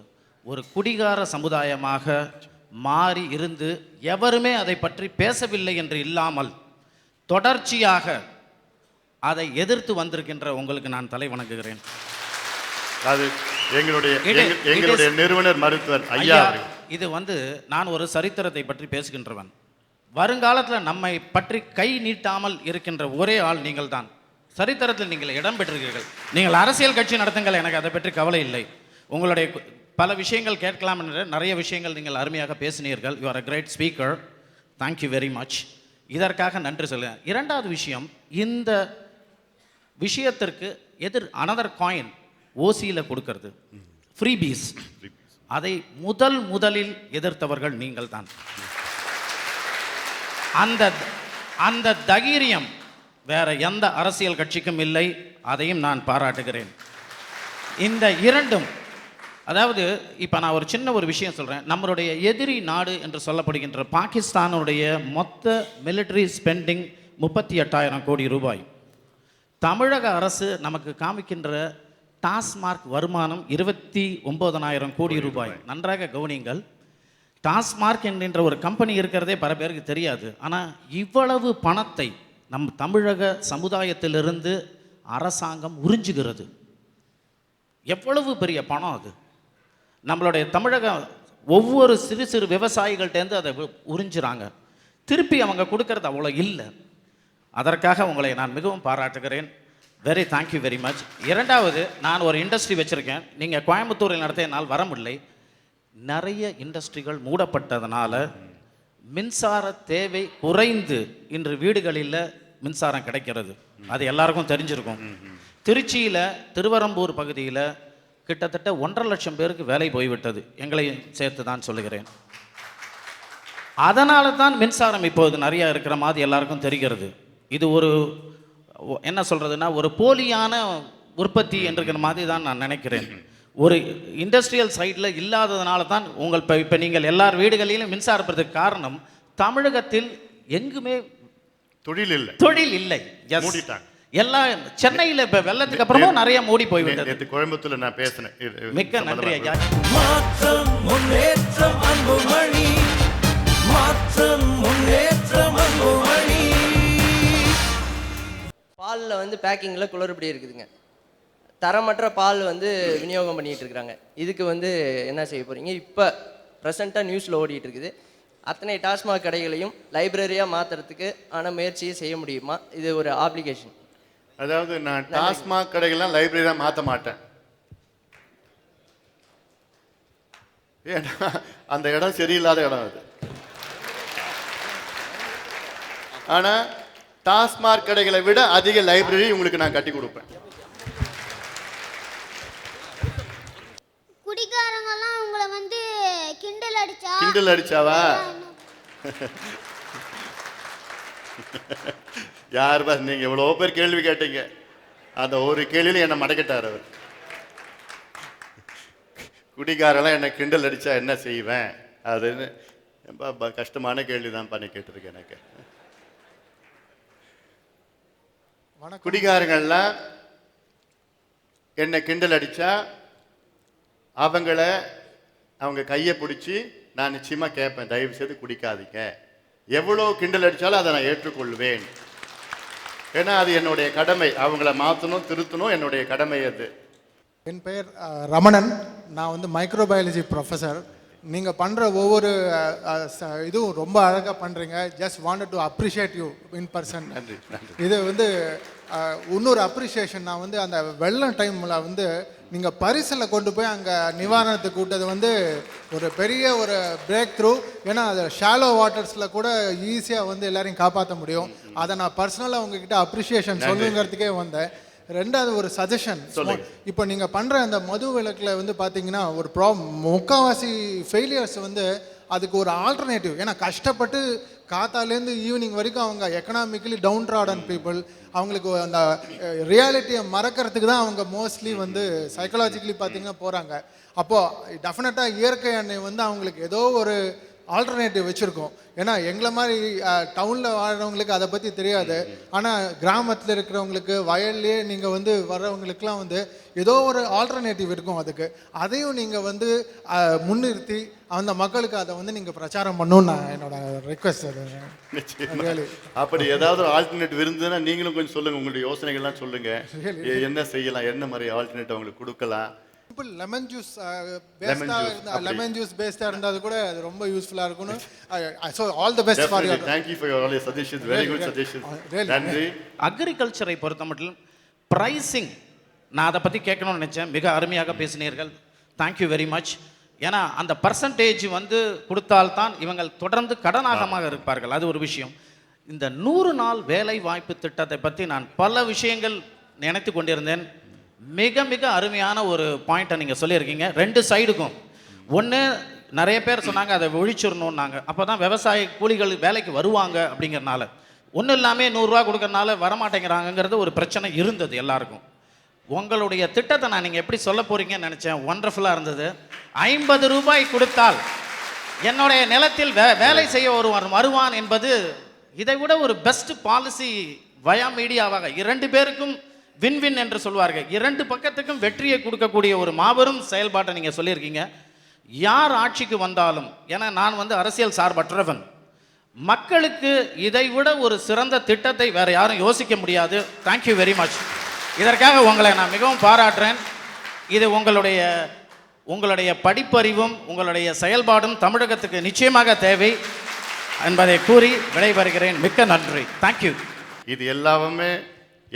ஒரு குடிகார சமுதாயமாக மாறி இருந்து எவருமே அதை பற்றி பேசவில்லை என்று இல்லாமல் தொடர்ச்சியாக அதை எதிர்த்து வந்திருக்கின்ற உங்களுக்கு நான் தலை வணங்குகிறேன். அது எங்களுடைய நிறுவனர் மருத்துவர் ஐயா. இது நான் ஒரு சரித்திரத்தை பற்றி பேசுகின்றவன். வருங்காலத்தில் நம்மை பற்றி கை நீட்டாமல் இருக்கின்ற ஒரே ஆள் நீங்கள் தான். சரித்திரத்தில் நீங்கள் இடம் பெற்றிருக்கிறீர்கள். நீங்கள் அரசியல் கட்சி நடத்துங்கள், எனக்கு அதை பற்றி கவலை இல்லை. உங்களுடைய பல விஷயங்கள் கேட்கலாம் என்ற நிறைய விஷயங்கள் நீங்கள் அருமையாக பேசினீர்கள். You are a great speaker. Thank you very much. இதற்காக நன்றி சொல்ல. இரண்டாவது விஷயம், இந்த விஷயத்திற்கு அனதர் காயின் ஓசியில் கொடுக்கறது, ஃப்ரீபீஸ், அதை முதலில் எதிர்த்தவர்கள் நீங்கள் தான். அந்த தைரியம் வேற எந்த அரசியல் கட்சிக்கும் இல்லை. அதையும் நான் பாராட்டுகிறேன். இந்த இரண்டும், அதாவது இப்போ நான் ஒரு சின்ன ஒரு விஷயம் சொல்கிறேன். நம்மளுடைய எதிரி நாடு என்று சொல்லப்படுகின்ற பாகிஸ்தானுடைய மொத்த மிலிட்டரி ஸ்பெண்டிங் 38,000 கோடி ரூபாய். தமிழக அரசு நமக்கு காமிக்கின்ற டாஸ்மார்க் வருமானம் 29,000 கோடி ரூபாய். நன்றாக கவனிங்கள். டாஸ்மார்க் என்கின்ற ஒரு கம்பெனி இருக்கிறதே பல பேருக்கு தெரியாது. ஆனால் இவ்வளவு பணத்தை நம் தமிழக சமுதாயத்திலிருந்து அரசாங்கம் உறிஞ்சுகிறது. எவ்வளவு பெரிய பணம் அது! நம்மளுடைய தமிழக ஒவ்வொரு சிறு சிறு விவசாயிகள்டேருந்து அதை உறிஞ்சுறாங்க. திருப்பி அவங்க கொடுக்கறது அவ்வளோ இல்லை. அதற்காக உங்களை நான் மிகவும் பாராட்டுகிறேன். Very thank you very much. இரண்டாவது, நான் ஒரு இண்டஸ்ட்ரி வச்சுருக்கேன். நீங்கள் கோயம்புத்தூரில் நடத்த என்னால் வர முடியலை. நிறைய இண்டஸ்ட்ரிகள் மூடப்பட்டதுனால மின்சார தேவை குறைந்து இன்று வீடுகளில் மின்சாரம் கிடைக்கிறது. அது எல்லாருக்கும் தெரிஞ்சிருக்கும். திருச்சியில் திருவரம்பூர் பகுதியில் கிட்டத்தட்ட 1.5 லட்சம் பேருக்கு வேலை போய்விட்டது, எங்களை சேர்த்து தான் சொல்லுகிறேன். அதனால தான் மின்சாரம் இப்போது நிறையா இருக்கிற மாதிரி எல்லாருக்கும் தெரிகிறது. இது ஒரு என்ன சொல்கிறதுனா, ஒரு போலியான உற்பத்தி என்கிற மாதிரி தான் நான் நினைக்கிறேன். ஒரு இண்டஸ்ட்ரியல் சைடில் இல்லாததுனால தான் உங்கள் இப்போ நீங்கள் எல்லார் வீடுகளிலும் மின்சாரப்படுறதுக்கு காரணம் தமிழகத்தில் எங்குமே தொழில் இல்லை. மூடிட்டாங்க. எல்லா சென்னையில் இப்போ வெள்ளத்துக்கு அப்புறமும் நிறைய மூடி போய்விட்டது. கோயம்புத்தூர்ல நான் பேசினேன். மிக்க நன்றி ஐயா. மாற்றம் முன்னேற்றம் அன்புமணி, மாற்றம் முன்னேற்றம் அன்புமணி. பாலில் வந்து பேக்கிங்கில் குளறுபடி இருக்குதுங்க. தரமற்ற பால் வந்து விநியோகம் பண்ணிகிட்டு இருக்கிறாங்க. இதுக்கு வந்து என்ன செய்ய போகிறீங்க? இப்போ ப்ரெசண்ட்டாக நியூஸில் ஓடிட்டு இருக்குது. அத்தனை டாஸ்மாக் கடைகளையும் லைப்ரரியாக மாற்றுறதுக்கு ஆன முயற்சியை செய்ய முடியுமா? இது ஒரு ஆப்ளிகேஷன். அதாவது நான் டாஸ்மாக் கடைகள்லாம் லைப்ரரியாக மாற்ற மாட்டேன். ஏன்னா அந்த இடம் சரியில்லாத இடம் அது. ஆனால் டாஸ்மாக் கடைகளை விட அதிக லைப்ரரி உங்களுக்கு நான் கட்டி கொடுப்பேன். குடிகாரங்கெல்லாம் உங்களை வந்து கிண்டல் அடிச்சாவா? யார் பாஸ், நீங்க எவ்வளோ பேர் கேள்வி கேட்டீங்க, அந்த ஒரு கேள்வியில என்னை மடக்கிட்டார் அவர். குடிகாரெல்லாம் என்னை கிண்டல் அடிச்சா என்ன செய்வேன் அதுன்னு கஷ்டமான கேள்வி தான் பண்ணி கேட்டிருக்கேன் எனக்கு. குடிகாரங்கள்லாம் என்னை கிண்டல் அடிச்சா அவங்க கையை பிடிச்சி நான் நிச்சயமா கேட்பேன், தயவு செய்து குடிக்காதீங்க. எவ்வளோ கிண்டல் அடித்தாலும் அதை நான் ஏற்றுக்கொள்வேன். ஏன்னா அது என்னுடைய கடமை. அவங்கள மாற்றணும், திருத்தணும், என்னுடைய கடமை அது. என் பெயர் ரமணன். நான் வந்து மைக்ரோபயாலஜி ப்ரொஃபஸர். நீங்கள் பண்ணுற ஒவ்வொரு இதுவும் ரொம்ப அழகாக பண்ணுறீங்க. Just wanted to appreciate you in person. நன்றி. இது வந்து இன்னொரு அப்ரிஷியேஷன். நான் வந்து அந்த வெள்ளம் டைமில் வந்து நீங்கள் பரிசில் கொண்டு போய் அங்கே நிவாரணத்துக்கு கூட்டது வந்து ஒரு பெரிய ஒரு பிரேக் த்ரூ. ஏன்னா அது ஷாலோ வாட்டர்ஸில் கூட ஈஸியாக வந்து எல்லாரையும் காப்பாற்ற முடியும். அதை நான் பர்சனலாக உங்ககிட்ட அப்ரிஷியேஷன் சொல்லுங்கிறதுக்கே வந்தேன். ரெண்டாவது ஒரு சஜஷன். இப்போ நீங்கள் பண்ணுற அந்த மது விலக்கில் வந்து பார்த்தீங்கன்னா ஒரு முக்கால்வாசி ஃபெயிலியர்ஸ் வந்து அதுக்கு ஒரு ஆல்டர்னேட்டிவ். ஏன்னா கஷ்டப்பட்டு காத்தாலேருந்து ஈவினிங் வரைக்கும் அவங்க எக்கனாமிக்கலி டவுன் ட்ராடன் பீப்புள், அவங்களுக்கு அந்த ரியாலிட்டியை மறக்கிறதுக்கு தான் அவங்க மோஸ்ட்லி வந்து சைக்கலாஜிக்கலி பார்த்தீங்கன்னா போகிறாங்க. அப்போது டெஃபினட்டாக இயற்கை எண்ணெய் வந்து அவங்களுக்கு ஏதோ ஒரு ஆல்டர்னேட்டிவ் வச்சுருக்கோம். ஏன்னா எங்களை மாதிரி டவுனில் வாழ்கிறவங்களுக்கு அதை பற்றி தெரியாது. ஆனால் கிராமத்தில் இருக்கிறவங்களுக்கு, வயல்லையே நீங்கள் வந்து வர்றவங்களுக்குலாம் வந்து ஏதோ ஒரு ஆல்டர்னேட்டிவ் இருக்கும். அதுக்கு அதையும் நீங்கள் வந்து முன்னிறுத்தி அந்த மக்களுக்கு அதை வந்து நீங்கள் பிரச்சாரம் பண்ணணும்னு நான் என்னோட ரெக்வஸ்ட். அது அப்படி ஏதாவது ஆல்டர்னேட்டிவ் இருந்ததுன்னா நீங்களும் கொஞ்சம் சொல்லுங்கள், உங்களுடைய யோசனைகள்லாம் சொல்லுங்கள். என்ன செய்யலாம், என்ன மாதிரி ஆல்டர்னேட்டிவ் அவங்களுக்கு கொடுக்கலாம். லெமன் ஜூஸ் பேஸ்டாக இருந்தால் கூட அது ரொம்ப யூஸ்ஃபுல்லாக இருக்கணும். So all the best for you. Thank you for all your suggestions. Very good suggestions. நன்றி. அக்ரிகல்ச்சரை பொறுத்த மட்டும் ப்ரைஸிங் நான் அதை பற்றி கேட்கணும்னு நினச்சேன். மிக அருமையாக பேசினீர்கள். Thank you very much. ஏன்னா அந்த பர்சன்டேஜ் வந்து கொடுத்தால்தான் இவங்கள் தொடர்ந்து கடனாகமாக இருப்பார்கள். அது ஒரு விஷயம். இந்த 100 நாள் வேலை வாய்ப்பு திட்டத்தை பற்றி நான் பல விஷயங்கள் நினைத்து கொண்டிருந்தேன். மிக மிக அருமையான ஒரு பாயிண்ட்டை நீங்கள் சொல்லியிருக்கீங்க. 2 சைடுக்கும். ஒன்று, நிறைய பேர் சொன்னாங்க அதை ஒழிச்சிடணுன்னாங்க. அப்போ தான் விவசாய கூலிகள் வேலைக்கு வருவாங்க அப்படிங்கிறனால. ஒன்றும் இல்லாமல் 100 ரூபா கொடுக்கறனால வரமாட்டேங்கிறாங்கங்கிறது ஒரு பிரச்சனை இருந்தது எல்லாருக்கும். உங்களுடைய திட்டத்தை நான் நீங்கள் எப்படி சொல்ல போகிறீங்கன்னு நினச்சேன். ஒண்டர்ஃபுல்லாக இருந்தது. 50 ரூபாய் கொடுத்தால் என்னுடைய நிலத்தில் வேலை செய்ய ஒருவர் வருவான் என்பது இதை விட ஒரு பெஸ்ட் பாலிசி வயா மீடியாவாக 2 பேருக்கும் வின் என்று சொல்வார்கள். 2 பக்கத்துக்கும் வெற்றியை கொடுக்கக்கூடிய ஒரு மாபெரும் செயல்பாட்டை நீங்கள் சொல்லியிருக்கீங்க. யார் ஆட்சிக்கு வந்தாலும், ஏன்னா நான் வந்து அரசியல் சார்பற்றவன், மக்களுக்கு இதை விட ஒரு சிறந்த திட்டத்தை வேற யாரும் யோசிக்க முடியாது. Thank you very much. இதற்காக உங்களை நான் மிகவும் பாராட்டுறேன். இது உங்களுடைய படிப்பறிவும் உங்களுடைய செயல்பாடும் தமிழகத்துக்கு நிச்சயமாக தேவை என்பதை கூறி விடைபெறுகிறேன். மிக்க நன்றி. தேங்க்யூ. இது எல்லாமே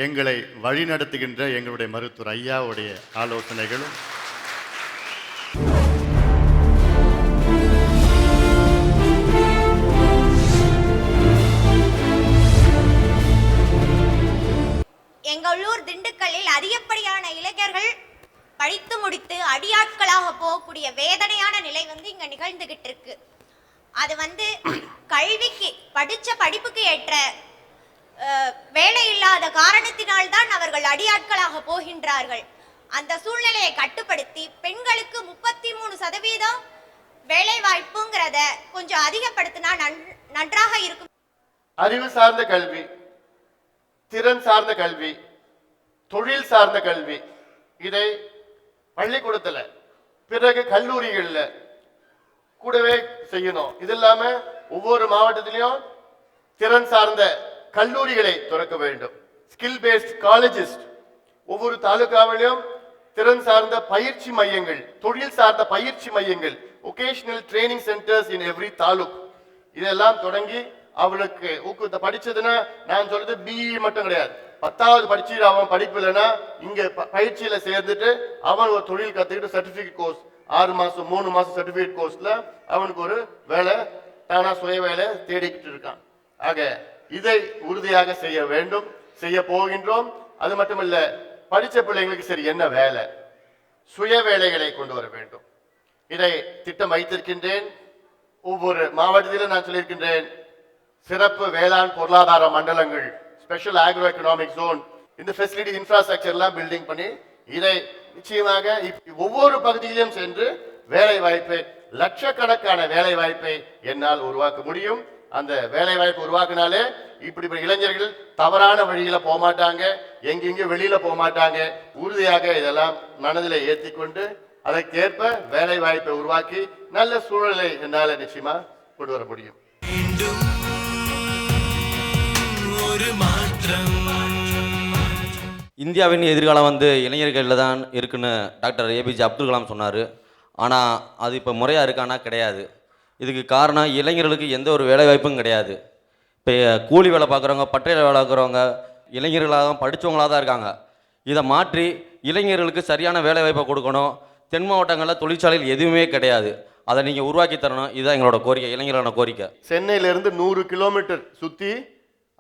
எங்களை வழிநடத்துகின்ற எங்களுடைய மருத்துவர் ஐயாவுடைய ஆலோசனைகளும் எங்கள் ஊர் திண்டுக்கல்லில் அதிகப்படியான இளைஞர்கள் படித்து முடித்து அடியாட்களாக போகக்கூடிய வேதனையான நிலை வந்து இங்க நிகழ்ந்துகிட்டு இருக்கு. அது வந்து கல்விக்கு படிச்ச படிப்புக்கு ஏற்ற வேலை இல்லாத காரணத்தினால்தான் அவர்கள் அடியாட்களாக போகின்றார்கள். அந்த சூழ்நிலையை கட்டுப்படுத்தி பெண்களுக்கு 33% வேலை வாய்ப்புங்கிறத கொஞ்சம் அதிகப்படுத்தினா நன்றாக இருக்கும். அறிவு சார்ந்த கல்வி, திறன் சார்ந்த கல்வி, தொழில் சார்ந்த கல்வி, இதை பள்ளிக்கூடத்துல பிறகு கல்லூரிகள்ல கூடவே செய்யணும். இது இல்லாம ஒவ்வொரு மாவட்டத்திலையும் திறன் சார்ந்த கல்லூரிகளை திறக்க வேண்டும். ஸ்கில் பேஸ்ட் காலேஜஸ் ஒவ்வொரு தாலுகாவிலும் திறன் சார்ந்த பயிற்சி மையங்கள், தொழில் சார்ந்த பயிற்சி மையங்கள், vocational training centres in every taluk, இதெல்லாம் தொடங்கி அவளுக்கு ஊக்கத்தை படிச்சதுன்னா, நான் சொல்றது பிஇ மட்டும் கிடையாது, 10வது படிச்சு அவன் படிப்பு இல்லைன்னா இங்க பயிற்சியில சேர்ந்துட்டு அவன் ஒரு தொழில் கத்துக்கிட்டு சர்டிபிகேட் கோர்ஸ் 6 மாசம் 3 மாசம் சர்டிபிகேட் கோர்ஸ்ல அவனுக்கு ஒரு வேலை தானா சுய வேலை தேடிக்கிட்டு இருக்கான். ஆக இதை உறுதியாக செய்ய வேண்டும், செய்ய போகின்றோம். அது மட்டுமல்ல, படிச்ச பிள்ளைங்களுக்கு சரி என்ன வேலை, சுய வேலைகளை கொண்டு வர வேண்டும். இதை திட்டம் வைத்திருக்கின்றேன். ஒவ்வொரு மாவட்டத்திலும் நான் சொல்லியிருக்கின்றேன், சிறப்பு வேளாண் பொருளாதார மண்டலங்கள், ஸ்பெஷல் ஆக்ரோ எக்கனாமிக் ஜோன், இந்த ஃபெசிலிட்டி இன்ஃப்ராஸ்ட்ரக்சர் எல்லாம் பில்டிங் பண்ணி இதை நிச்சயமாக ஒவ்வொரு பகுதியிலும் சென்று வேலை வாய்ப்பை, லட்சக்கணக்கான வேலை வாய்ப்பை என்னால் உருவாக்க முடியும். அந்த வேலை வாய்ப்பு உருவாக்கினாலே இப்படி இளைஞர்கள் தவறான வழியில போக மாட்டாங்க, எங்கெங்க வெளியில போக மாட்டாங்க. உறுதியாக இதெல்லாம் மனதில் ஏற்றி கொண்டு அதற்கேற்ப வேலை வாய்ப்பை உருவாக்கி நல்ல சூழலை என்னால நிச்சயமா கொண்டு வர முடியும். இந்தியாவின் எதிர்காலம் வந்து இளைஞர்களில் தான் இருக்குன்னு டாக்டர் ஏபிஜே அப்துல் கலாம் சொன்னார். ஆனால் அது இப்போ முறையாக இருக்கானா? கிடையாது. இதுக்கு காரணம் இளைஞர்களுக்கு எந்த ஒரு வேலை வாய்ப்பும் கிடையாது. இப்போ கூலி வேலை பார்க்குறவங்க, பட்டறையில் வேலை பார்க்குறவங்க இளைஞர்களாக படித்தவங்களாக தான் இருக்காங்க. இதை மாற்றி இளைஞர்களுக்கு சரியான வேலை வாய்ப்பை கொடுக்கணும். தென் மாவட்டங்களில் தொழிற்சாலைகள் எதுவுமே கிடையாது, அதை நீங்கள் உருவாக்கி தரணும். இதுதான் எங்களோட கோரிக்கை, இளைஞர்களான கோரிக்கை. சென்னையிலிருந்து 100 கிலோமீட்டர் சுற்றி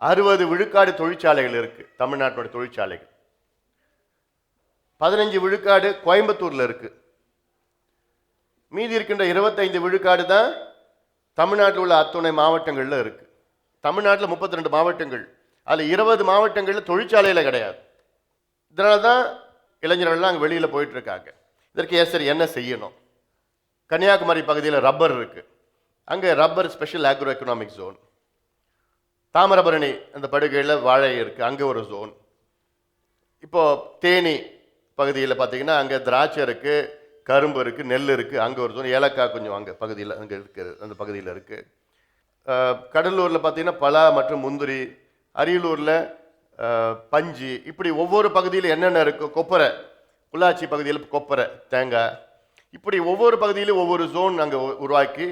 60 விழுக்காடு தொழிற்சாலைகள் இருக்கு. தமிழ்நாட்டோட தொழிற்சாலைகள் 15 விழுக்காடு கோயம்புத்தூர்ல இருக்கு. மீதி இருக்கின்ற 25 விழுக்காடு தான் தமிழ்நாட்டில் உள்ள அத்துணை மாவட்டங்கள்ல இருக்கு. தமிழ்நாட்டில் 32 மாவட்டங்கள், அதில் 20 மாவட்டங்களில் தொழிற்சாலையில கிடையாது. இதனால தான் இளைஞர்கள்லாம் அங்கே வெளியில போயிட்டு இருக்காங்க. இதற்கு சரி என்ன செய்யணும்? கன்னியாகுமரி பகுதியில் ரப்பர் இருக்கு, அங்கே rubber special agro economic zone. Thamirabarani அந்த படுகையில் வாழை இருக்கு, அங்கே ஒரு ஜோன். இப்போ தேனி பகுதியில் பார்த்தீங்கன்னா அங்கே திராட்சை இருக்கு, கரும்பு இருக்கு, நெல் இருக்கு, அங்கே ஒரு ஜோன். ஏலக்காய் கொஞ்சம் அங்கே பகுதியில் அங்கே இருக்கு, அந்த பகுதியில் இருக்கு. கடலூரில் பார்த்தீங்கன்னா பலா மற்றும் முந்திரி, அரியலூரில் பஞ்சு, இப்படி ஒவ்வொரு பகுதியில் என்னென்ன இருக்கோ, கொப்பரை, பொள்ளாச்சி பகுதியில் கொப்பரை, தேங்காய், இப்படி ஒவ்வொரு பகுதியிலும் ஒவ்வொரு ஜோன் அங்கே உருவாக்கி,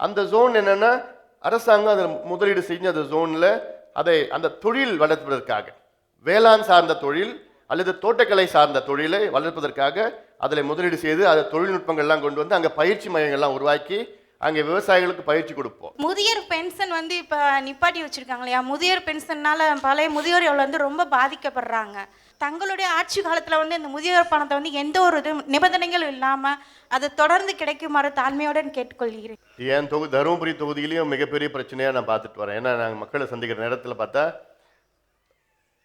அந்த ஜோன் என்னென்னா அரசாங்கம் அதில் முதலீடு செஞ்சு அந்த ஜோனில் அதை அந்த தொழில் வளர்ப்பதற்காக, வேளாண் சார்ந்த தொழில் அல்லது தோட்டக்கலை சார்ந்த தொழிலை வளர்ப்பதற்காக அதில் முதலீடு செய்து அதை தொழில்நுட்பங்கள்லாம் கொண்டு வந்து அங்கே பயிற்சி மையங்கள்லாம் உருவாக்கி அங்கே விவசாயிகளுக்கு பயிற்சி கொடுப்போம். முதியோர் பென்ஷன் வந்து இப்போ நிப்பாட்டி வச்சுருக்காங்க இல்லையா? முதியோர் பென்ஷன்னால பழைய முதியோர்கள் வந்து ரொம்ப பாதிக்கப்படுறாங்க. தங்களுடைய ஆட்சி காலத்தில் வந்து இந்த முதியோர் பணத்தை வந்து எந்த ஒரு நிபந்தனைகள் இல்லாமல் அது தொடர்ந்து கிடைக்குமாறு தாழ்மையுடன் கேட்டுக்கொள்கிறேன். என் தருமபுரி தொகுதியிலையும் மிகப்பெரிய பிரச்சனையாக நான் பார்த்துட்டு வரேன். ஏன்னா நாங்கள் மக்களை சந்திக்கிற நேரத்தில் பார்த்தா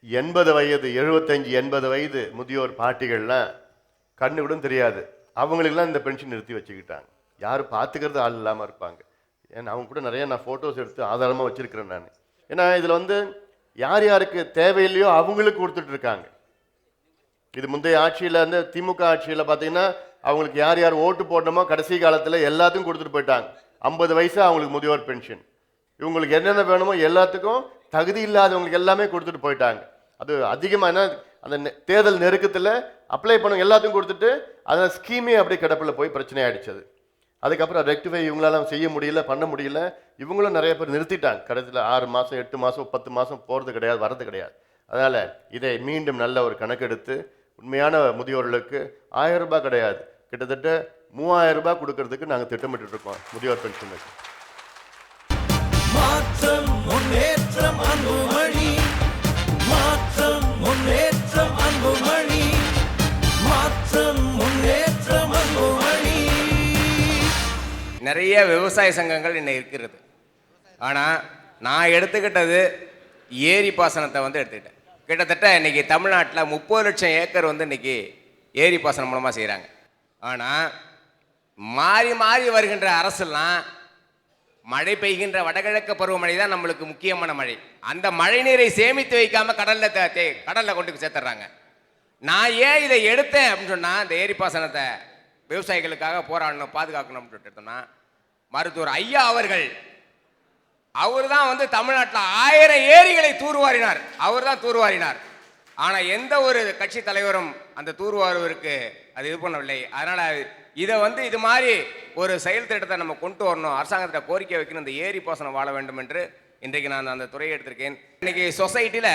80 வயது 75-80 வயது முதியோர் பாட்டிகள்லாம் கண்ணு கூட தெரியாது, அவங்களுக்கெல்லாம் இந்த பென்ஷன் நிறுத்தி வச்சுக்கிட்டாங்க. யாரும் பார்த்துக்கிறது ஆள் இல்லாமல் இருப்பாங்க. ஏன்னா அவங்க கூட நிறைய நான் ஃபோட்டோஸ் எடுத்து ஆதாரமாக வச்சுருக்கிறேன் நான். ஏன்னா இதில் வந்து யார் யாருக்கு தேவையில்லையோ அவங்களுக்கு கொடுத்துட்டு இருக்காங்க. இது முந்தைய ஆட்சியில் வந்து திமுக ஆட்சியில் பார்த்தீங்கன்னா அவங்களுக்கு யார் யார் ஓட்டு போடணுமோ கடைசி காலத்தில் எல்லாத்துக்கும் கொடுத்துட்டு போயிட்டாங்க. 50 வயசு அவங்களுக்கு முதியோர் பென்ஷன், இவங்களுக்கு என்னென்ன வேணுமோ எல்லாத்துக்கும் தகுதி இல்லாதவங்களுக்கு எல்லாமே கொடுத்துட்டு போயிட்டாங்க. அது அதிகமாக அந்த தேர்தல் நெருக்கத்தில் அப்ளை பண்ண எல்லாத்துக்கும் கொடுத்துட்டு அந்த ஸ்கீமே அப்படியே கிடப்பில் போய் பிரச்சனை ஆகிடுச்சது. அதுக்கப்புறம் ரெக்டிஃபை இவங்களால செய்ய முடியல, பண்ண முடியல. இவங்களும் நிறைய பேர் நிறுத்திட்டாங்க. கடைசியில் 6 மாதம் 8 மாதம் 10 மாதம் போகிறது கிடையாது, வர்றது கிடையாது. அதனால் இதை மீண்டும் நல்ல ஒரு கணக்கெடுத்து உண்மையான முதியோர்களுக்கு 1000 ரூபாய் கிடையாது, கிட்டத்தட்ட 3000 ரூபாய் கொடுக்கறதுக்கு நாங்கள் திட்டமிட்டு இருக்கோம் முதியோர் பென்ஷனுக்கு. மாற்றம் முன்னேற்றம் அன்புமணி, மாற்றம் முன்னேற்றம் அன்புமணி, மாற்றம் முன்னேற்றம் அன்புமணி. நிறைய விவசாய சங்கங்கள் இன்னைக்கு இருக்கிறது. ஆனால் நான் எடுத்துக்கிட்டது ஏரி பாசனத்தை வந்து எடுத்துக்கிட்டேன். கிட்டத்தட்ட இன்னைக்கு தமிழ்நாட்டில் 30 லட்சம் ஏக்கர் வந்து இன்னைக்கு ஏரி பாசனம் மூலமாக செய்கிறாங்க. ஆனால் மாறி மாறி வருகின்ற அரசெல்லாம் மழை பெய்கின்ற வடகிழக்கு பருவமழை தான் நம்மளுக்கு முக்கியமான மழை. அந்த மழை நீரை சேமித்து வைக்காமல் கடலில் கொண்டு சேர்த்துறாங்க. நான் ஏன் இதை எடுத்தேன் அப்படின்னு சொன்னால், இந்த ஏரி பாசனத்தை விவசாயிகளுக்காக போராடணும், பாதுகாக்கணும் அப்படின்னு எடுத்தோம்னா, மருத்துவர் ஐயா அவர் தான் வந்து தமிழ்நாட்டில் 1000 ஏரிகளை தூர்வாரினார். அவர் தான் தூர்வாரினார். ஆனால் எந்த ஒரு கட்சி தலைவரும் அந்த தூர்வாருவருக்கு அது இது பண்ணவில்லை. அதனால் இதை வந்து இது மாதிரி ஒரு செயல் திட்டத்தை நம்ம கொண்டு வரணும், அரசாங்கத்தை கோரிக்கை வைக்கணும், இந்த ஏரி பாசனம் வாழ வேண்டும் என்று இன்றைக்கு நான் அந்த துறையை எடுத்திருக்கேன். இன்னைக்கு சொசைட்டியில்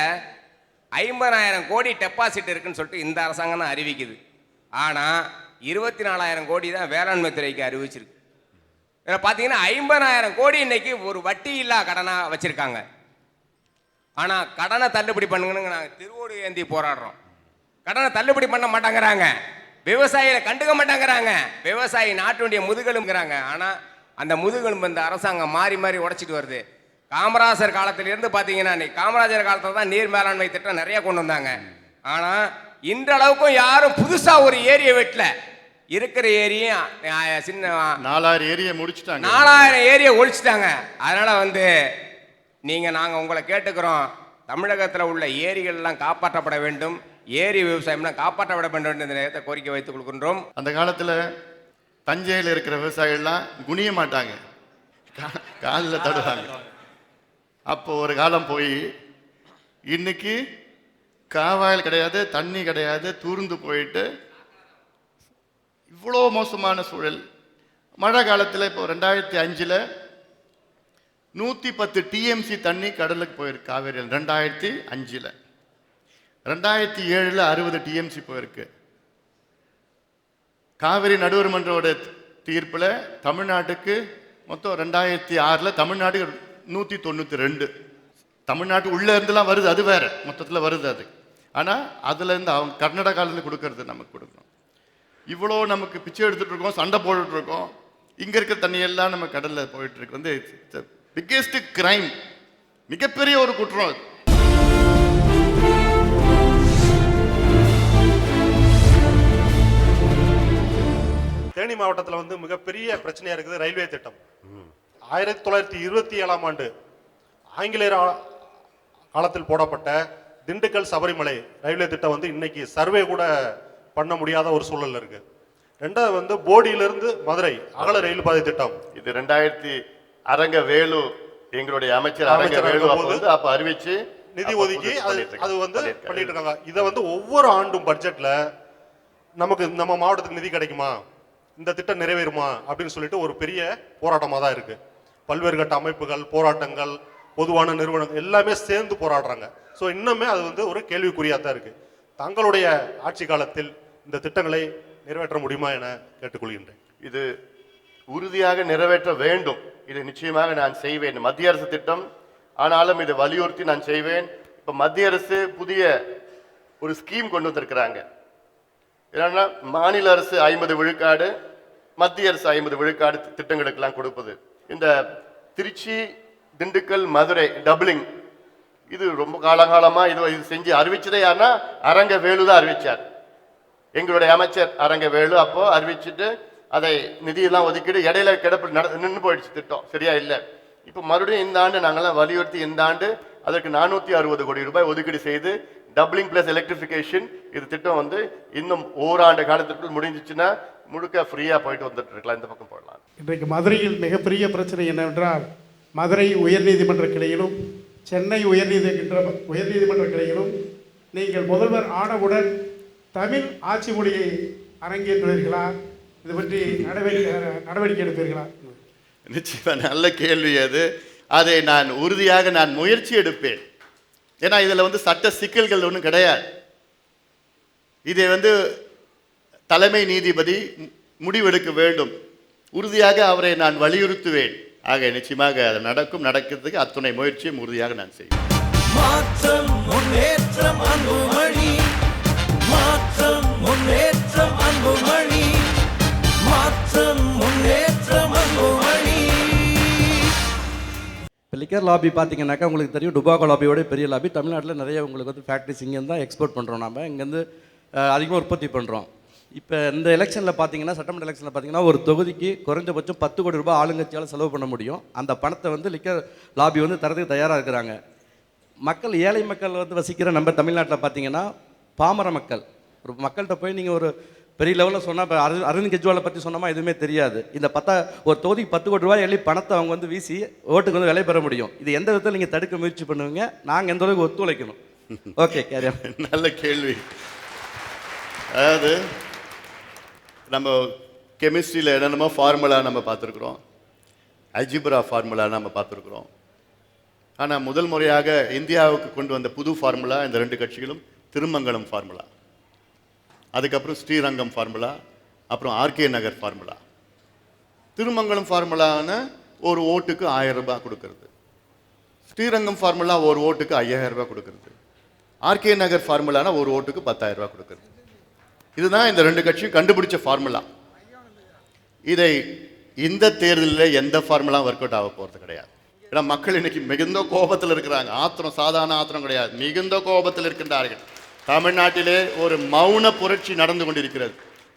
50,000 கோடி டெபாசிட் இருக்குன்னு சொல்லிட்டு இந்த அரசாங்கம் தான் அறிவிக்குது. ஆனால் 24,000 கோடி தான் வேளாண்மை துறைக்கு அறிவிச்சிருக்கு. இதில் பார்த்தீங்கன்னா 50,000 கோடி இன்னைக்கு ஒரு வட்டி இல்லா கடனாக வச்சுருக்காங்க. ஆனால் கடனை தள்ளுபடி பண்ணுங்கன்னு நாங்கள் திருவோடு ஏந்தி போராடுறோம். கடனை தள்ளுபடி பண்ண மாட்டாங்கிறாங்க, விவசாயிகளை கண்டுக்க மாட்டாங்கிறாங்க, விவசாயி நாட்டுடைய முதுகெலும்புங்கிறாங்க. ஆனால் அந்த முதுகெலும்பு இந்த அரசாங்கம் மாறி மாறி உடைச்சிட்டு வருது. காமராஜர் காலத்திலிருந்து பார்த்தீங்கன்னா, இன்னைக்கு காமராஜர் காலத்தில் தான் நீர் மேலாண்மை திட்டம் நிறைய கொண்டு வந்தாங்க. ஆனால் இன்றளவுக்கும் யாரும் புதுசாக ஒரு ஏரியை வெட்டல. இருக்கிற ஏரியும் சின்ன 4000 ஏரியை முடிச்சுட்டாங்க, 4000 ஏரியை ஒழிச்சிட்டாங்க. அதனால் வந்து நாங்கள் உங்களை கேட்டுக்கிறோம், தமிழகத்தில் உள்ள ஏரிகள்லாம் காப்பாற்றப்பட வேண்டும், ஏரி விவசாயம்லாம் காப்பாற்றப்பட வேண்டும் என்ற நேரத்தை கோரிக்கை வைத்துக் கொள்கின்றோம். அந்த காலத்தில் தஞ்சையில் இருக்கிற விவசாயிகள்லாம் குனிய மாட்டாங்க, காலில் தடுவாங்க. அப்போ ஒரு காலம் போய் இன்னைக்கு காவாயில் கிடையாது, தண்ணி கிடையாது, தூர்ந்து போயிட்டு இவ்வளோ மோசமான சூழல். மழை காலத்தில் இப்போ 2005 110 டிஎம்சி தண்ணி கடலுக்கு போயிருக்கு காவேரியில். 2005 2007 60 டிஎம்சி போயிருக்கு. காவிரி நடுவர் மன்றோட தீர்ப்பில் தமிழ்நாட்டுக்கு மொத்தம் 2006 தமிழ்நாட்டுக்கு 192. தமிழ்நாட்டு உள்ளே இருந்துலாம் வருது, அது வேற, மொத்தத்தில் வருது அது. ஆனால் அதுலேருந்து அவங்க கர்நாடகாவிலேருந்து கொடுக்கறது நமக்கு கொடுக்கணும். இவ்வளோ நமக்கு பிச்சை எடுத்துகிட்டு இருக்கோம், சண்டை போட்டுட்டு இருக்கோம். இங்கே இருக்கிற தண்ணியெல்லாம் நம்ம கடலில் போயிட்டு இருக்கு. வந்து பிக்கெஸ்ட் கிரைம், மிகப்பெரிய ஒரு குற்றம் அது. தேனி மாவட்டத்தில் வந்து மிகப்பெரிய பிரச்சனையா இருக்குது ரயில்வே திட்டம். 1927ஆம் ஆண்டு ஆங்கிலேயர் காலத்தில் போடப்பட்ட திண்டுக்கல் சபரிமலை ரயில்வே திட்டம் வந்து இன்னைக்கு சர்வே கூட பண்ண முடியாத ஒரு சூழல் இருக்கு. ரெண்டாவது வந்து போடியிலிருந்து மதுரை அகல ரயில் பாதை திட்டம். இது 2000 அரங்க வேலு எங்களுடைய அமைச்சர் அரங்க வேலு அப்ப அறிவிச்சு நிதி ஒதுக்கி அது வந்து பண்ணிட்டு இருக்காங்க. இதை வந்து ஒவ்வொரு ஆண்டும் பட்ஜெட்ல நமக்கு நம்ம மாவட்டத்துக்கு நிதி கிடைக்குமா, இந்த திட்டம் நிறைவேறுமா அப்படின்னு சொல்லிட்டு ஒரு பெரிய போராட்டமாக தான் இருக்கு. பல்வேறு கட்ட அமைப்புகள், போராட்டங்கள், பொதுவான நிறுவனங்கள் எல்லாமே சேர்ந்து போராடுறாங்க. ஸோ இன்னுமே அது வந்து ஒரு கேள்விக்குறியாக தான் இருக்கு. தங்களுடைய ஆட்சி காலத்தில் இந்த திட்டங்களை நிறைவேற்ற முடியுமா என கேட்டுக்கொள்கின்றேன். இது உறுதியாக நிறைவேற்ற வேண்டும். இது நிச்சயமாக நான் செய்வேன். மத்திய அரசு திட்டம், ஆனாலும் இதை வலியுறுத்தி நான் செய்வேன். இப்போ மத்திய அரசு புதிய ஒரு ஸ்கீம் கொண்டு வந்திருக்கிறாங்க. என்னன்னா, மாநில அரசு 50 விழுக்காடு, மத்திய அரசு 50 விழுக்காடு திட்டங்களுக்கெல்லாம் கொடுப்பது. இந்த திருச்சி, திண்டுக்கல், மதுரை டபுளிங், இது ரொம்ப காலகாலமா இது செஞ்சு அறிவிச்சதே யாருன்னா அரங்க வேலு தான் அறிவிச்சார். எங்களுடைய அமைச்சர் அரங்க வேலு அப்போ அறிவிச்சுட்டு அதை நிதியெல்லாம் ஒதுக்கிட்டு இடையில கிடப்பு நின்று போயிடுச்சு, திட்டம் சரியா இல்லை. இப்போ மறுபடியும் இந்த ஆண்டு நாங்கள்லாம் வலியுறுத்தி இந்த ஆண்டு அதற்கு 460 கோடி ரூபாய் ஒதுக்கீடு செய்து டபுளிங் பிளஸ் எலக்ட்ரிஃபிகேஷன் இது திட்டம் வந்து இன்னும் ஓராண்டு காலத்திற்குள் முடிஞ்சிச்சுன்னா முழுக்க ஃப்ரீயாக போயிட்டு வந்துட்டு இருக்கலாம், இந்த பக்கம் போடலாம். இன்றைக்கு மதுரையில் மிகப்பெரிய பிரச்சனை என்னவென்றால், மதுரை உயர்நீதிமன்ற கிளையிலும் சென்னை உயர்நீதிமன்ற கிளையிலும் நீங்கள் முதல்வர் ஆனவுடன் தமிழ் ஆட்சி மொழியை அரங்கேற்றுவீர்களா? இது பற்றி நடவடிக்கை எடுப்பீர்களா? நிச்சயமா நல்ல கேள்வி அது. அதை நான் உறுதியாக முயற்சி எடுப்பேன். ஏன்னா இதில் வந்து சட்ட சிக்கல்கள் ஒன்றும் கிடையாது. இதை வந்து தலைமை நீதிபதி முடிவெடுக்க வேண்டும். உறுதியாக அவரை நான் வலியுறுத்துவேன். ஆக நிச்சயமாக அது நடக்கும். நடக்கிறதுக்கு அத்துணை முயற்சியும் உறுதியாக நான் செய்வேன். மாற்றம் முன்னேற்றம் அன்புமணி, மாற்றம் முன்னேற்றம் அன்புமணி, மாற்றம் முன்னேற்றம் அன்புமணி. இப்போ லிக்கர் லாபி பார்த்தீங்கன்னாக்கா உங்களுக்கு தெரியும், டுபாக்கோ லாபியோட பெரிய லாபி. தமிழ்நாட்டில் நிறைய உங்களுக்கு வந்து ஃபேக்ட்ரிஸ் இங்கேருந்து தான் எக்ஸ்போர்ட் பண்ணுறோம். நம்ம இங்கேருந்து அதிகமாக உற்பத்தி பண்ணுறோம். இப்போ இந்த எலெக்ஷனில் பார்த்தீங்கன்னா, சட்டமன்ற எலெக்ஷனில் பார்த்தீங்கன்னா, ஒரு தொகுதிக்கு குறைஞ்சபட்சம் 10 கோடி ரூபாய் ஆளுங்கட்சியால் செலவு பண்ண முடியும். அந்த பணத்தை வந்து லிக்கர் லாபி வந்து தரதுக்கு தயாராக இருக்கிறாங்க. மக்கள், ஏழை மக்கள் வந்து வசிக்கிற நம்ம தமிழ்நாட்டில் பார்த்தீங்கன்னா, பாமர மக்கள், ஒரு மக்கள்கிட்ட போய் நீங்கள் ஒரு பெரிய லெவலில் சொன்னால், இப்போ அரவிந்த் கெஜ்ரிவாலை பற்றி சொன்னோமா எதுவுமே தெரியாது. இந்த ஒரு தொகுதிக்கு 10 கோடி ரூபாய் எள்ளி பணத்தை அவங்க வந்து வீசி ஓட்டுக்கு வந்து விலை பெற முடியும். இது எந்த விதத்தில் நீங்கள் தடுக்க முயற்சி பண்ணுவீங்க? நாங்கள் எந்த அளவுக்கு ஒத்துழைக்கணும்? ஓகே, கேரியா. நல்ல கேள்வி. அதாவது நம்ம கெமிஸ்ட்ரியில் என்னென்னமோ ஃபார்முலா நம்ம பார்த்துருக்குறோம், அல்ஜிப்ரா ஃபார்முலா நம்ம பார்த்துருக்குறோம். ஆனால் முதல் முறையாக இந்தியாவுக்கு கொண்டு வந்த புது ஃபார்முலா இந்த 2 கட்சிகளும் திருமங்கலம் ஃபார்முலா, அதுக்கப்புறம் ஸ்ரீரங்கம் ஃபார்முலா, அப்புறம் ஆர்கே நகர் ஃபார்முலா. திருமங்கலம் ஃபார்முலான ஒரு ஓட்டுக்கு 1000 ரூபாய் கொடுக்கறது, ஸ்ரீரங்கம் ஃபார்முலா ஒரு ஓட்டுக்கு 5000 ரூபாய் கொடுக்கறது, ஆர்கே நகர் ஃபார்முலானா ஒரு ஓட்டுக்கு 10,000 ரூபாய் கொடுக்கறது. இதுதான் இந்த 2 கட்சியும் கண்டுபிடிச்ச ஃபார்முலா. இதை இந்த தேர்தலில் எந்த ஃபார்முலா ஒர்க் அவுட் ஆக போகிறது கிடையாது. ஏன்னா மக்கள் இன்னைக்கு மிகுந்த கோபத்தில் இருக்கிறாங்க. ஆத்திரம், சாதாரண ஆத்திரம் கிடையாது, மிகுந்த கோபத்தில் இருக்கின்றார்கள். தமிழ்நாட்டிலே ஒரு மௌன புரட்சி நடந்து கொண்டிருக்கிறது.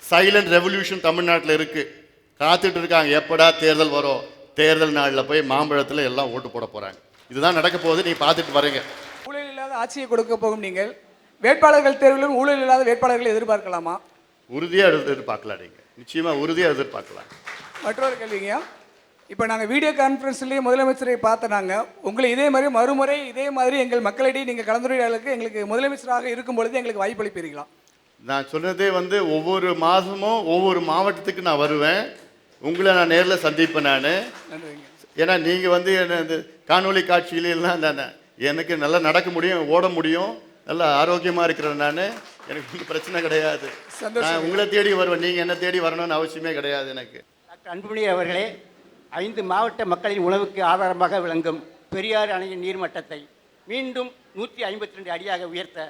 சைலண்ட் ரெவல்யூஷன் தமிழ்நாட்டில் இருக்கு. காத்துட்டு இருக்காங்க, எப்படா தேர்தல் வரும், தேர்தல் நாளில் போய் மாம்பழத்தில் எல்லாம் ஓட்டு போட போறாங்க. இதுதான் நடக்க போகுது, நீ பார்த்துட்டு வரீங்க. ஊழல் இல்லாத ஆட்சியை கொடுக்க போகும் நீங்கள் வேட்பாளர்கள் தேர்விலும் ஊழல் இல்லாத வேட்பாளர்களை எதிர்பார்க்கலாமா? உறுதியாக எதிர்பார்க்கலாம். நீங்கள் நிச்சயமாக உறுதியாக எதிர்பார்க்கலாம். மற்றொரு கேள்விங்க, இப்போ நாங்கள் வீடியோ கான்ஃபரன்ஸ்லேயே முதலமைச்சரை பார்த்த நாங்கள் உங்களை இதே மாதிரி மறுமுறை இதே மாதிரி எங்கள் மக்களிடையே நீங்கள் கலந்துரையாடலுக்கு எங்களுக்கு முதலமைச்சராக இருக்கும் பொழுது எங்களுக்கு வாய்ப்பளிப்பீர்களா? நான் சொன்னதே வந்து ஒவ்வொரு மாதமும் ஒவ்வொரு மாவட்டத்துக்கு நான் வருவேன், உங்களை நான் நேரில் சந்திப்பேன். நான் ஏன்னா நீங்கள் வந்து என்ன இந்த காணொலி காட்சியிலாம் எனக்கு நல்லா நடக்க முடியும், ஓட முடியும், நல்லா ஆரோக்கியமாக இருக்கிறேன். நான் எனக்கு ஒன்றும் பிரச்சனை கிடையாது. நான் உங்களை தேடி வருவேன், நீங்கள் என்ன தேடி வரணும்னு அவசியமே கிடையாது எனக்கு. டாக்டர் அன்புமணி அவர்களே, 5 மாவட்ட மக்களின் உணவுக்கு ஆதாரமாக விளங்கும் பெரியாறு அணையின் நீர்மட்டத்தை மீண்டும் 152 அடியாக உயர்த்த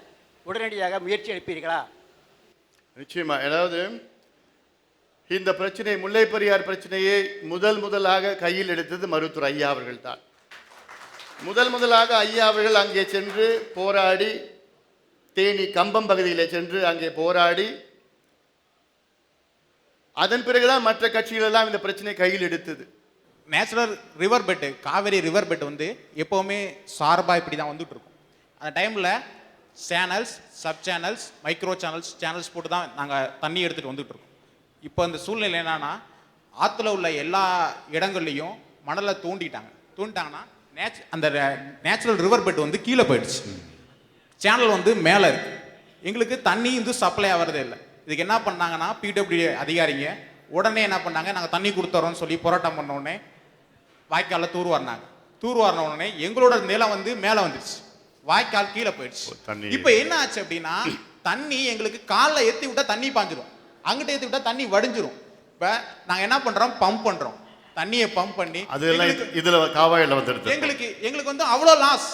உடனடியாக முயற்சி எடுப்பீர்களா? நிச்சயமா. அதாவது இந்த பிரச்சனை, முல்லை பெரியார் பிரச்சனையை முதலாக கையில் எடுத்தது மருத்துவர் ஐயா அவர்கள் தான். முதலாக ஐயா அவர்கள் அங்கே சென்று போராடி, தேனி கம்பம் பகுதியில் சென்று அங்கே போராடி, அதன் பிறகுதான் மற்ற கட்சிகள் எல்லாம் இந்த பிரச்சனை கையில் எடுத்தது. Natural river bed, Kaveri river bed வந்து எப்போவுமே சார்பாக இப்படி தான் வந்துட்டு இருக்கும். அந்த டைமில் channels, sub channels, micro channels போட்டு தான் நாங்கள் தண்ணி எடுத்துகிட்டு வந்துட்டு இருக்கோம். இப்போ அந்த சூழ்நிலை என்னன்னா, ஆற்றுல உள்ள எல்லா இடங்கள்லையும் மணலை தூண்டிட்டாங்கன்னா அந்த நேச்சுரல் ரிவர் பெட் வந்து கீழே போயிடுச்சு, சேனல் வந்து மேலே இருக்கு. எங்களுக்கு தண்ணி வந்து சப்ளை ஆகிறதே இல்லை. இதுக்கு என்ன பண்ணாங்கன்னா, பிடபிள்யூ அதிகாரிங்க உடனே என்ன பண்ணாங்க, நாங்கள் தண்ணி கொடுத்துறோம்னு சொல்லி போராட்டம் பண்ண உடனே வாய்க்காலில் தூர்வாரின உடனே எங்களோட நிலம் வந்து மேலே வந்துடுச்சு, வாய்க்கால் கீழே போயிடுச்சு. இப்போ என்ன ஆச்சு அப்படின்னா, தண்ணி எங்களுக்கு காலில் ஏற்றி விட்டா தண்ணி பாஞ்சிரும், அங்கிட்ட ஏற்றி விட்டா தண்ணி வடிஞ்சிரும். இப்போ நாங்கள் என்ன பண்ணுறோம், பம்ப் பண்ணுறோம், தண்ணியை பம்ப் பண்ணி எங்களுக்கு வந்து அவ்வளோ லாஸ்.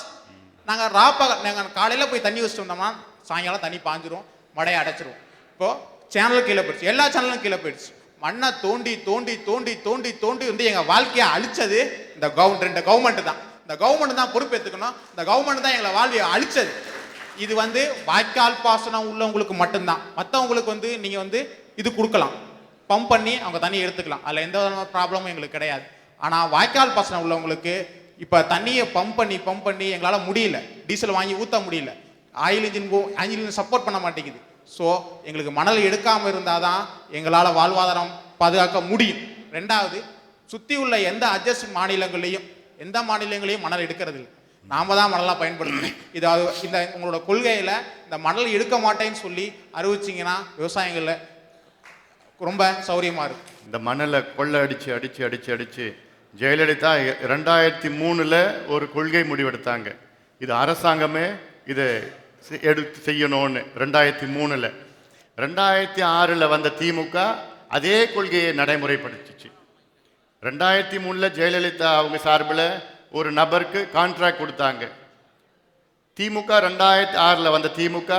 நாங்கள் காலையில் போய் தண்ணி வச்சுட்டு வந்தோம்னா சாயங்காலம் தண்ணி பாஞ்சிரும், மழையை அடைச்சிரும். இப்போ சேனல் கீழே போயிடுச்சு, எல்லா சேனலும் கீழே போயிடுச்சு. மண்ணை தோண்டி தோண்டி தோண்டி தோண்டி தோண்டி வந்து எங்கள் வாழ்க்கையை அழிச்சது இந்த கவர்மெண்ட் தான். இந்த கவர்மெண்ட் தான் பொறுப்பேற்றுக்கணும். இந்த கவர்மெண்ட் தான் எங்களை வாழ்க்கையை அழிச்சது. இது வந்து வாய்க்கால் பாசனம் உள்ளவங்களுக்கு மட்டும்தான், மற்றவங்களுக்கு வந்து நீங்கள் வந்து இது கொடுக்கலாம், பம்ப் பண்ணி அவங்க தண்ணியை எடுத்துக்கலாம், அதில் எந்த விதமான ப்ராப்ளமும் எங்களுக்கு கிடையாது. ஆனால் வாய்க்கால் பாசனம் உள்ளவங்களுக்கு இப்போ தண்ணியை பம்ப் பண்ணி எங்களால் முடியல, டீசல் வாங்கி ஊற்ற முடியல, ஆயில் இன்ஜின் சப்போர்ட் பண்ண மாட்டேங்குது. ஸோ எங்களுக்கு மணல் எடுக்காமல் இருந்தால் தான் எங்களால் வாழ்வாதாரம் பாதுகாக்க முடியும். ரெண்டாவது, சுற்றி உள்ள எந்த அட்ஜஸ்ட் மாநிலங்களையும் மணல் எடுக்கிறது இல்லை, நாம தான் மணலாக பயன்படுத்தணும். இந்த உங்களோட கொள்கையில் இந்த மணல் எடுக்க மாட்டேன்னு சொல்லி அறிவிச்சிங்கன்னா விவசாயிகளில் ரொம்ப சௌரியமாக இருக்கும். இந்த மணலை கொள்ளை அடித்து ஜெயலலிதா 2003 ஒரு கொள்கை முடிவெடுத்தாங்க. இது அரசாங்கமே இதை எடுத்து செய்யணும்னு 2003. 2006 வந்த திமுக அதே கொள்கையை நடைமுறைப்படுத்திச்சு. 2003 ஜெயலலிதா அவங்க சார்பில் ஒரு நபருக்கு கான்ட்ராக்ட் கொடுத்தாங்க. திமுக 2006 வந்த திமுக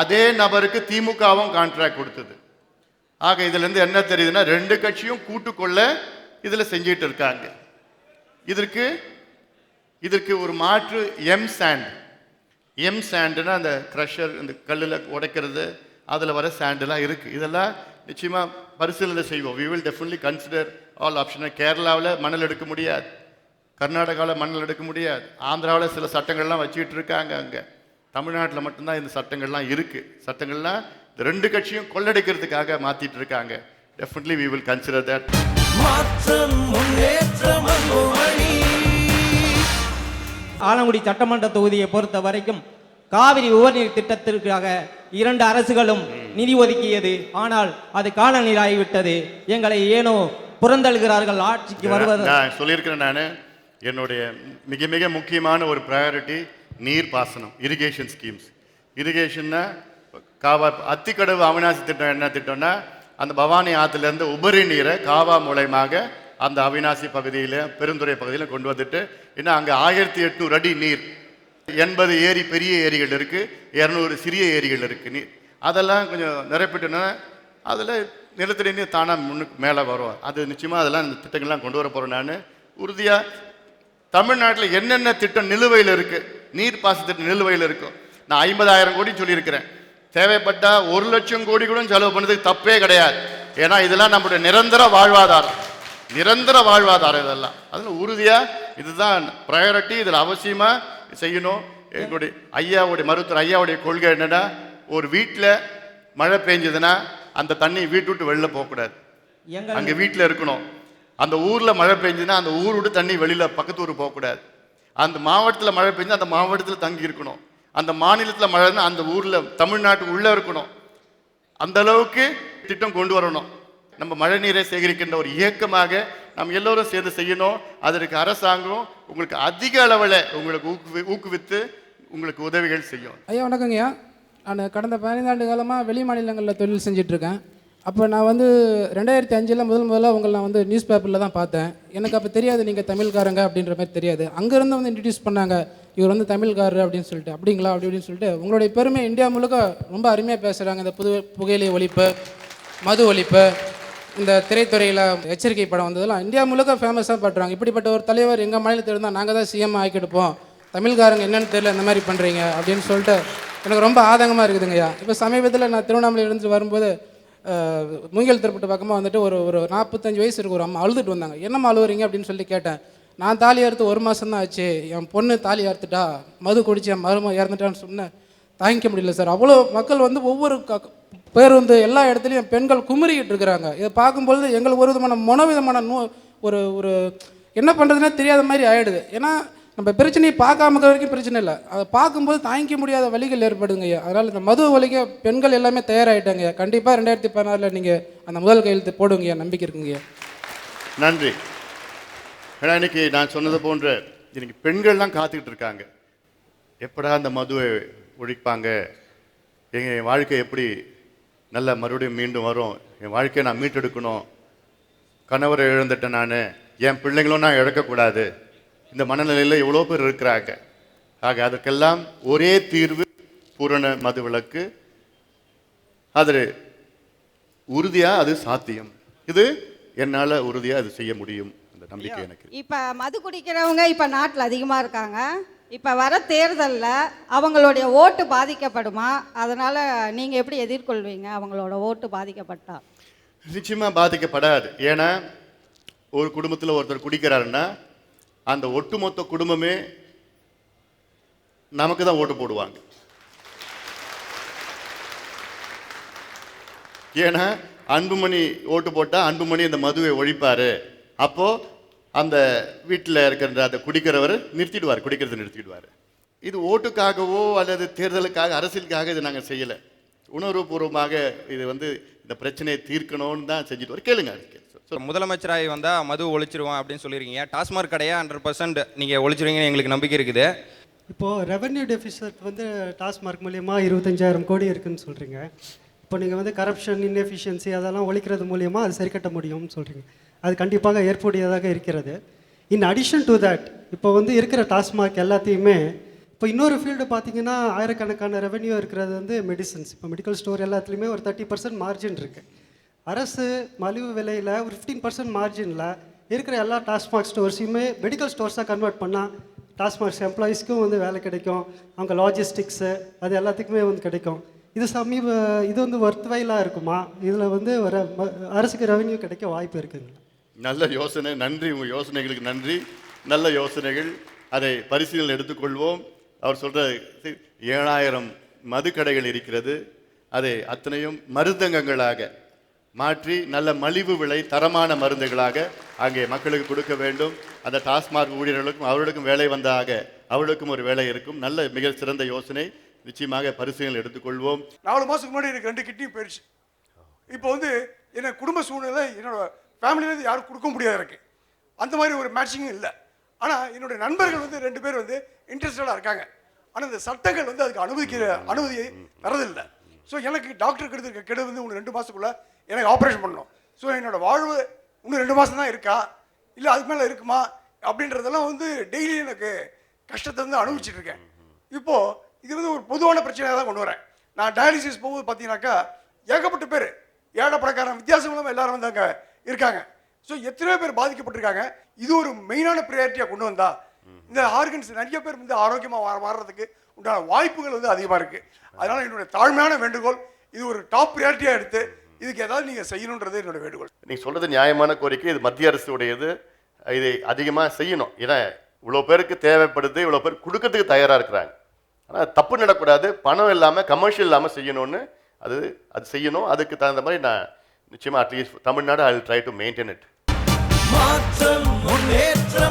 அதே நபருக்கு திமுகவும் கான்ட்ராக்ட் கொடுத்தது. ஆக இதுலேருந்து என்ன தெரியுதுன்னா, 2 கட்சியும் கூட்டுக்கொள்ள இதில் செஞ்சிட்டு இருக்காங்க. இதற்கு ஒரு மாற்று எம் சாண்டுன்னா அந்த க்ரஷர், இந்த கல்லில் உடைக்கிறது, அதில் வர சாண்டெல்லாம் இருக்குது. இதெல்லாம் நிச்சயமாக பரிசீலனை செய்வோம். we will definitely consider all options. கேரளாவில் மணல் எடுக்க முடியாது, கர்நாடகாவில் மணல் எடுக்க முடியாது, ஆந்திராவில் சில சட்டங்கள்லாம் வச்சுக்கிட்டு இருக்காங்க. அங்கே தமிழ்நாட்டில் மட்டும்தான் இந்த சட்டங்கள்லாம் இருக்குது. சட்டங்கள்லாம் இந்த ரெண்டு கட்சியும் கொள்ளடிக்கிறதுக்காக மாற்றிட்டு இருக்காங்க. Definitely we will consider that. மாற்றம் முன்னேற்றம் அன்புமணி. ஆலங்குடி சட்டமன்ற தொகுதியை பொறுத்த வரைக்கும் காவிரி உபரிநீர் திட்டத்திற்காக 2 அரசுகளும் நிதி ஒதுக்கியது. ஆனால் அது காலநீராகிவிட்டது. எங்களை ஏனோ புறந்தள்ளுகிறார்கள் ஆட்சிக்கு வருவது. நான் சொல்லியிருக்கிறேன், நான் என்னுடைய மிக மிக முக்கியமான ஒரு ப்ரையாரிட்டி நீர் பாசனம், இரிகேஷன் ஸ்கீம்ஸ். இரிகேஷன்னா காவா அத்திக்கடவு அவிநாசி திட்டம். என்ன திட்டம்னா அந்த பவானி ஆற்றுலேருந்து உபரி நீரை காவா மூலயமாக அந்த அவிநாசி பகுதியில் பெருந்துறை பகுதியில் கொண்டு வந்துட்டு, இன்னும் அங்கே 1800 அடி நீர், 80 ஏரி பெரிய ஏரிகள் இருக்குது, 200 சிறிய ஏரிகள் இருக்குது. நீர் அதெல்லாம் கொஞ்சம் நிரப்பிட்டுன்னா அதில் நிலத்தடி நீர் தானாக முன்னுக்கு மேலே வரும். அது நிச்சயமாக அதெல்லாம் இந்த திட்டங்கள்லாம் கொண்டு வர போகிறேன். நான் உறுதியாக தமிழ்நாட்டில் என்னென்ன திட்டம் நிலுவையில் இருக்குது, நீர் பாச திட்டம் நிலுவையில் இருக்கும். நான் 50,000 கோடி சொல்லியிருக்கிறேன். தேவைப்பட்டால் 1 லட்சம் கோடி கூட செலவு பண்ணதுக்கு தப்பே கிடையாது. ஏன்னா இதெல்லாம் நம்முடைய நிரந்தர வாழ்வாதாரம், நிரந்தர வாழ்வாதாரம் இதெல்லாம். அதில் உறுதியாக இதுதான் ப்ரையாரிட்டி, இதில் அவசியமாக செய்யணும். எங்களுடைய மருத்துவர் ஐயாவுடைய கொள்கை என்னன்னா, ஒரு வீட்டில் மழை பெஞ்சதுன்னா அந்த தண்ணி வீட்டு விட்டு வெளில போகக்கூடாது, அங்கே வீட்டில் இருக்கணும். அந்த ஊரில் மழை பெஞ்சதுன்னா அந்த ஊர் விட்டு தண்ணி வெளியில் பக்கத்து ஊர் போகக்கூடாது. அந்த மாவட்டத்தில் மழை பெஞ்சு அந்த மாவட்டத்தில் தங்கி இருக்கணும். அந்த மாநிலத்தில் மழைன்னா அந்த ஊரில் தமிழ்நாட்டுக்கு உள்ளே இருக்கணும். அந்த அளவுக்கு திட்டம் கொண்டு வரணும். நம்ம மழை நீரை சேகரிக்கின்ற ஒரு இயக்கமாக நம்ம எல்லோரும் சேர்ந்து செய்யணும். அதற்கு அரசாங்கம் உங்களுக்கு அதிக அளவில் உங்களுக்கு ஊக்குவித்து உங்களுக்கு உதவிகள் செய்யும். ஐயா வணக்கங்கய்யா. நான் கடந்த 15 ஆண்டு காலமாக வெளி மாநிலங்களில் தொழில் செஞ்சிட்ருக்கேன். அப்போ நான் வந்து 2005 முதல்ல உங்களை நான் வந்து நியூஸ் பேப்பரில் தான் பார்த்தேன். எனக்கு அப்போ தெரியாது நீங்கள் தமிழ்காரங்க அப்படின்ற மாதிரி தெரியாது. அங்கேருந்து வந்து இன்ட்ரடியூஸ் பண்ணாங்க, இவர் வந்து தமிழ்காரர் அப்படின்னு சொல்லிட்டு. அப்படிங்களா அப்படின்னு சொல்லிட்டு உங்களுடைய பெருமை இந்தியா முழுக்க ரொம்ப அருமையாக பேசுகிறாங்க. இந்த புகையிலை ஒழிப்பு, மது ஒழிப்பு, இந்த திரைத்துறையில் எச்சரிக்கை படம் வந்ததெல்லாம் இந்தியா முழுக்க ஃபேமஸாக பண்ணுறாங்க. இப்படிப்பட்ட ஒரு தலைவர் எங்கள் மாநிலத்தில் இருந்தால் நாங்கள் தான் சிஎம் ஆக்கிடுப்போம், தமிழ்காரங்க என்னென்னு தெரியல இந்த மாதிரி பண்ணுறீங்க அப்படின்னு சொல்லிட்டு எனக்கு ரொம்ப ஆதங்கமாக இருக்குதுங்கய்யா. இப்போ சமீபத்தில் நான் திருவண்ணாமலையிலேருந்து வரும்போது மூங்கில் திருப்பட்டு பக்கமாக வந்துட்டு ஒரு 45 வயசு இருக்கு ஒரு அம்மா அழுதுட்டு வந்தாங்க. என்னம்மா அழுவுறீங்க அப்படின்னு சொல்லி கேட்டேன். நான் தாலி அறுத்து 1 மாதம் தான் ஆச்சு, என் பொண்ணு தாலி அறுத்துட்டா, மது குடிச்சு என் மருமக இறந்துட்டான்னு சொன்னேன். தாங்கிக்க முடியல சார். அவ்வளோ மக்கள் வந்து ஒவ்வொரு பேர் வந்து எல்லா இடத்துலையும் பெண்கள் குமுறிக்கிட்டு இருக்கிறாங்க. இதை பார்க்கும்பொழுது எங்களுக்கு ஒரு விதமான மனோவிதமான ஒரு என்ன பண்ணுறதுனே தெரியாத மாதிரி ஆகிடுது. ஏன்னா நம்ம பிரச்சனையை பார்க்காம வரைக்கும் பிரச்சனை இல்லை, அதை பார்க்கும்போது தாங்கிக்க முடியாத வழிகள் ஏற்படுங்க ஐயா. அதனால் இந்த மது ஒழிக்க பெண்கள் எல்லாமே தயாராகிட்டாங்க. கண்டிப்பாக 2016 நீங்கள் அந்த முதல் கையெழுத்து போடுங்க, நம்பிக்கை இருக்குங்கய்யா. நன்றி. ஏன்னா இன்னைக்கு நான் சொன்னது போன்ற இன்னைக்கு பெண்கள்லாம் காத்துக்கிட்டு இருக்காங்க, எப்படா அந்த மதுவை ஒழிப்பாங்க, என் வாழ்க்கை எப்படி நல்லா மறுபடியும் மீண்டும் வரும், என் வாழ்க்கையை நான் மீட்டெடுக்கணும், கணவரை இழந்துட்டேன் நான், என் பிள்ளைங்களும் நான் இழக்கக்கூடாது, இந்த மனநிலையில் எவ்வளோ பேர் இருக்கிறாங்க. ஆக அதுக்கெல்லாம் ஒரே தீர்வு பூரண மது விலக்கு. அது உறுதியாக அது சாத்தியம். இது என்னால் உறுதியாக அது செய்ய முடியும், அந்த நம்பிக்கை எனக்கு. இப்போ மது குடிக்கிறவங்க இப்போ நாட்டில் அதிகமாக இருக்காங்க. இப்போ வர தேர்தலில் அவங்களுடைய ஓட்டு பாதிக்கப்படுமா? அதனால் நீங்கள் எப்படி எதிர்கொள்வீங்க அவங்களோட ஓட்டு பாதிக்கப்பட்டா? நிச்சயமாக பாதிக்கப்படாது. ஏன்னா ஒரு குடும்பத்தில் ஒருத்தர் குடிக்கிறாருன்னா அந்த ஒட்டுமொத்த குடும்பமே நமக்கு தான் ஓட்டு போடுவாங்க. ஏன்னா அன்புமணி ஓட்டு போட்டால் அன்புமணி அந்த மதுவை ஒழிப்பார், அப்போது அந்த வீட்டில் இருக்கிற அந்த குடிக்கிறவர் நிறுத்திடுவார், குடிக்கிறத நிறுத்திடுவார். இது ஓட்டுக்காகவோ அல்லது தேர்தலுக்காக அரசியலுக்காக இது நாங்கள் செய்யலை. உணர்வுபூர்வமாக இது வந்து இந்த பிரச்சனையை தீர்க்கணும்னு தான் செஞ்சுட்டு வர. கேளுங்க. முதலமைச்சராகி வந்தால் மது ஒழிச்சிருவோம் அப்படின்னு சொல்லியிருக்கீங்க. டாஸ்மாக் கடையை 100% நீங்கள் ஒழிச்சிருவீங்கன்னு எங்களுக்கு நம்பிக்கை இருக்குது. இப்போது ரெவென்யூ டெபிசிட் வந்து டாஸ்மாக் மூலியமாக 25,000 கோடி இருக்குதுன்னு சொல்கிறீங்க. இப்போ நீங்கள் வந்து கரப்ஷன், இன்எஃபிஷியன்சி அதெல்லாம் ஒழிக்கிறது மூலியமாக அது சரி கட்ட முடியும்னு சொல்கிறீங்க. அது கண்டிப்பாக ஏற்புடையதாக இருக்கிறது. இன் அடிஷன் டு தட் இப்போ வந்து இருக்கிற டாஸ்மாக் எல்லாத்தையுமே இப்போ இன்னொரு ஃபீல்டு பார்த்தீங்கன்னா ஆயிரக்கணக்கான ரெவென்யூ இருக்கிறது வந்து மெடிசன்ஸ். இப்போ மெடிக்கல் ஸ்டோர் எல்லாத்துலேயுமே ஒரு 30% மார்ஜின் இருக்குது. அரசு மலிவு விலையில் ஒரு 15% மார்ஜினில் இருக்கிற எல்லா டாஸ்மாக் ஸ்டோர்ஸையுமே மெடிக்கல் ஸ்டோர்ஸாக கன்வெர்ட் பண்ணால் டாஸ்மாக் எம்ப்ளாயீஸ்க்கும் வந்து வேலை கிடைக்கும், அவங்க லாஜிஸ்டிக்ஸு அது எல்லாத்துக்குமே வந்து கிடைக்கும். இது வந்து ஒர்த்வைலாக இருக்குமா? இதில் வந்து அரசுக்கு ரெவென்யூ கிடைக்க வாய்ப்பு இருக்குங்களா? நல்ல யோசனை, நன்றி. உங்கள் யோசனைகளுக்கு நன்றி. நல்ல யோசனைகள், அதை பரிசீலனை எடுத்துக்கொள்வோம். அவர் சொல்கிற 7000 மதுக்கடைகள் இருக்கிறது, அதை அத்தனையும் மருந்தகங்களாக மாற்றி நல்ல மலிவு விலை தரமான மருந்துகளாக அங்கே மக்களுக்கு கொடுக்க வேண்டும். அந்த டாஸ்மார்க் ஊழியர்களுக்கும் அவர்களுக்கும் வேலை வந்தாக அவர்களுக்கும் ஒரு வேலை இருக்கும். நல்ல மிக சிறந்த யோசனை, நிச்சயமாக பரிசீலனை எடுத்துக்கொள்வோம். 4 மாதத்துக்கு முன்னாடி எனக்கு 2 கிட்னியும் போயிடுச்சு. இப்போ வந்து என்ன குடும்ப சூழ்நிலை என்னோட ஃபேமிலியிலேருந்து யாரும் கொடுக்க முடியாது எனக்கு. அந்த மாதிரி ஒரு மேட்சிங்கும் இல்லை. ஆனால் என்னுடைய நண்பர்கள் வந்து 2 பேர் வந்து இன்ட்ரெஸ்டடாக இருக்காங்க. ஆனால் இந்த சட்டங்கள் வந்து அதுக்கு அனுமதியை தரதில்லை. ஸோ எனக்கு டாக்டர் கெடுத்துருக்க கெடு வந்து இன்னும் 2 மாதத்துக்குள்ளே எனக்கு ஆப்ரேஷன் பண்ணணும். ஸோ என்னோடய வாழ்வு இன்னும் 2 மாதம் தான் இருக்கா, இல்லை அதுக்கு மேலே இருக்குமா அப்படின்றதெல்லாம் வந்து டெய்லி எனக்கு கஷ்டத்தை வந்து அனுபவிச்சுட்டு இருக்கேன். இப்போது இது வந்து ஒரு பொதுவான பிரச்சனையாக தான் கொண்டு வரேன். நான் டயாலிசிஸ் போகும்போது பார்த்தீங்கன்னாக்கா ஏகப்பட்ட பேர் ஏழை பணக்காரன் வித்தியாசம் இல்லாமல் எல்லாரும் வந்து அங்கே இருக்காங்க. ஸோ எத்தனையோ பேர் பாதிக்கப்பட்டிருக்காங்க. இது ஒரு மெயினான ப்ரையாரிட்டியாக கொண்டு வந்தா இந்த ஆர்கன்ஸ் நிறைய பேர் வந்து ஆரோக்கியமாக மாறுறதுக்கு உண்டான வாய்ப்புகள் வந்து அதிகமாக இருக்குது. அதனால் என்னுடைய தாழ்மையான வேண்டுகோள், இது ஒரு டாப் ப்ரையாரிட்டியாக எடுத்து இதுக்கு ஏதாவது நீங்கள் செய்யணுன்றது என்னோட வேண்டுகோள். நீங்கள் சொல்கிறது நியாயமான கோரிக்கை. இது மத்திய அரசு உடையது. இதை அதிகமாக செய்யணும். ஏன்னா இவ்வளோ பேருக்கு தேவைப்படுது, இவ்வளோ பேர் கொடுக்கறதுக்கு தயாராக இருக்கிறாங்க. ஆனால் தப்பு நடக்கூடாது. பணம் இல்லாமல் கமர்ஷியல் இல்லாமல் செய்யணும்னு அது செய்யணும். அதுக்கு தகுந்த மாதிரி நான் நிச்சயமாக at least Tamil Nadu I will try to maintain it. மாற்றம் முன்னேற்றம்